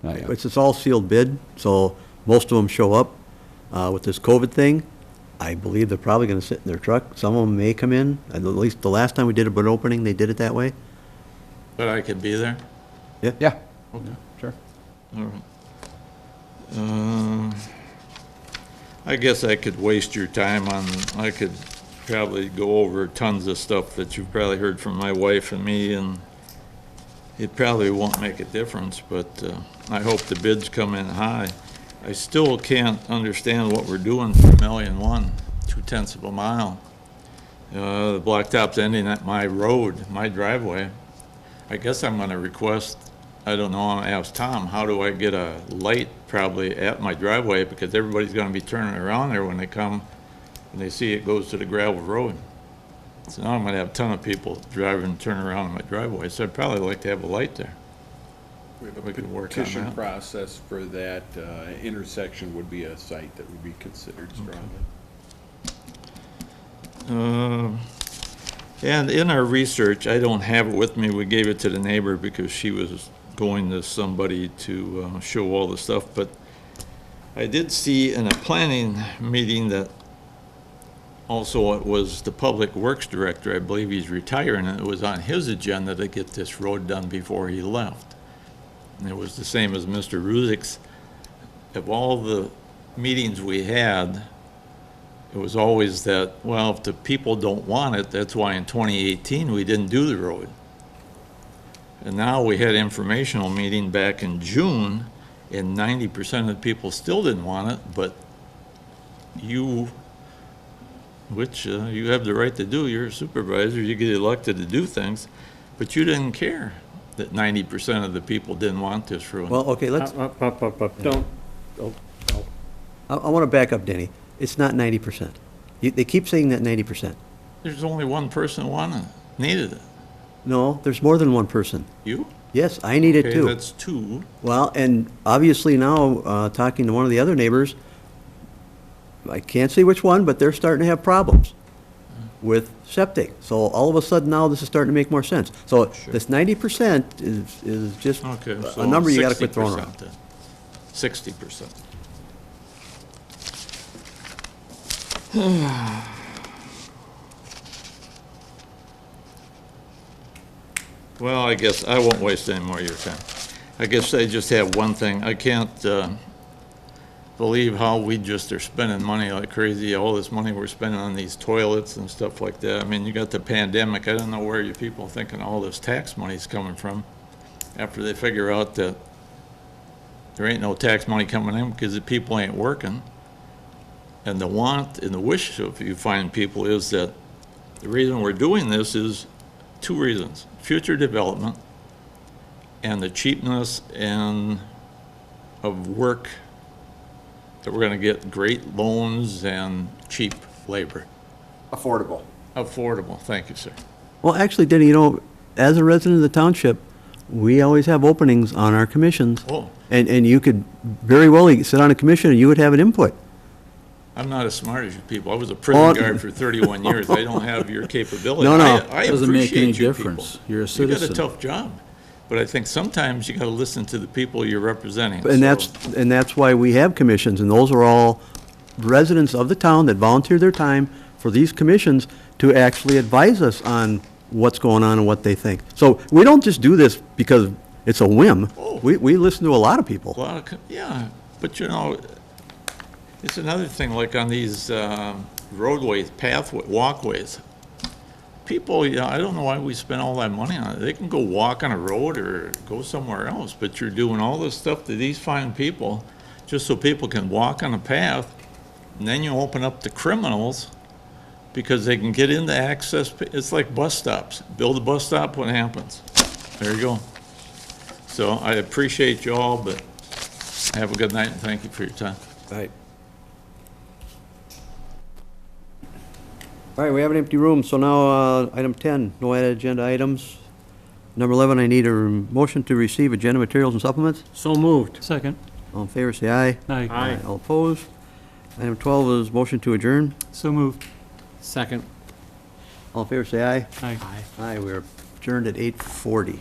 not yet. It's all sealed bid, so most of them show up. With this COVID thing, I believe they're probably gonna sit in their truck. Some of them may come in, at least the last time we did a bid opening, they did it that way. But I could be there? Yeah. Okay. Sure. All right. I guess I could waste your time on, I could probably go over tons of stuff that you've probably heard from my wife and me, and it probably won't make a difference, but I hope the bids come in high. I still can't understand what we're doing for $1,000,001, 2/10 of a mile. The blacktop's ending at my road, my driveway. I guess I'm gonna request, I don't know, I'll ask Tom, how do I get a light probably at my driveway? Because everybody's gonna be turning around there when they come, and they see it goes to the gravel road. So now I'm gonna have a ton of people driving and turning around in my driveway, so I'd probably like to have a light there. We could work on Petition that. process for that intersection would be a site that would be considered strongly. And in our research, I don't have it with me, we gave it to the neighbor because she was going to somebody to show all the stuff, but I did see in a planning meeting that also it was the Public Works Director, I believe he's retiring, and it was on his agenda to get this road done before he left. And it was the same as Mr. Ruzik's. Of all the meetings we had, it was always that, well, if the people don't want it, that's why in 2018 we didn't do the road. And now we had informational meeting back in June, and 90% of the people still didn't want it, but you, which you have the right to do, you're a supervisor, you get elected to do things, but you didn't care that 90% of the people didn't want this road. Well, okay, let's, Don't, oh, oh. I want to back up, Denny. It's not 90%. They keep saying that 90%. There's only one person wanted it, needed it. No, there's more than one person. You? Yes, I need it Okay, too. that's two. Well, and obviously now, talking to one of the other neighbors, I can't say which one, but they're starting to have problems with septic. So all of a sudden now this is starting to make more sense. So Sure. this 90% is just Okay, so a number you gotta quit throwing around. 60% then. 60%. Well, I guess I won't waste any more of your time. I guess I just have one thing. I can't believe how we just are spending money like crazy, all this money we're spending on these toilets and stuff like that. I mean, you got the pandemic. I don't know where you people are thinking all this tax money's coming from after they figure out that there ain't no tax money coming in because the people ain't working. And the want and the wish of you find people is that the reason we're doing this is two reasons: future development and the cheapness and of work, that we're going to get great loans and cheap labor. Affordable. Affordable, thank you, sir. Well, actually, Denny, you know, as a resident of the township, we always have openings on our commissions. Oh, And you could very well sit on a commission and you would have an input. I'm not as smart as you people. I was a prison guard for 31 years. I don't have your capability. No, no. I Doesn't make appreciate any you difference. people. You're a You got a citizen. tough job. but I think sometimes you gotta listen to the people you're representing. And So- that's why we have commissions, and those are all residents of the town that volunteer their time for these commissions to actually advise us on what's going on and what they think. So we don't just do this because it's a whim. Oh. We listen to a lot of people. A lot of, yeah, but you know, it's another thing, like on these roadways, walkways. People, I don't know why we spend all that money on it. They can go walk on a road or go somewhere else, but you're doing all this stuff to these fine people just so people can walk on a path, and then you open up to criminals because they can get into access. It's like bus stops. Build a bus stop, what happens? There you go. So I appreciate you all, but have a good night and thank you for your time. Right. All right, we have an empty room, so now, item 10, no added agenda items. Number 11, I need a motion to receive agenda materials and supplements. So moved. Second. All in favor, say aye. Aye. All opposed? Item 12 is motion to adjourn. So moved. Second. All in favor, say aye. Aye. Aye, we're adjourned at 8:40.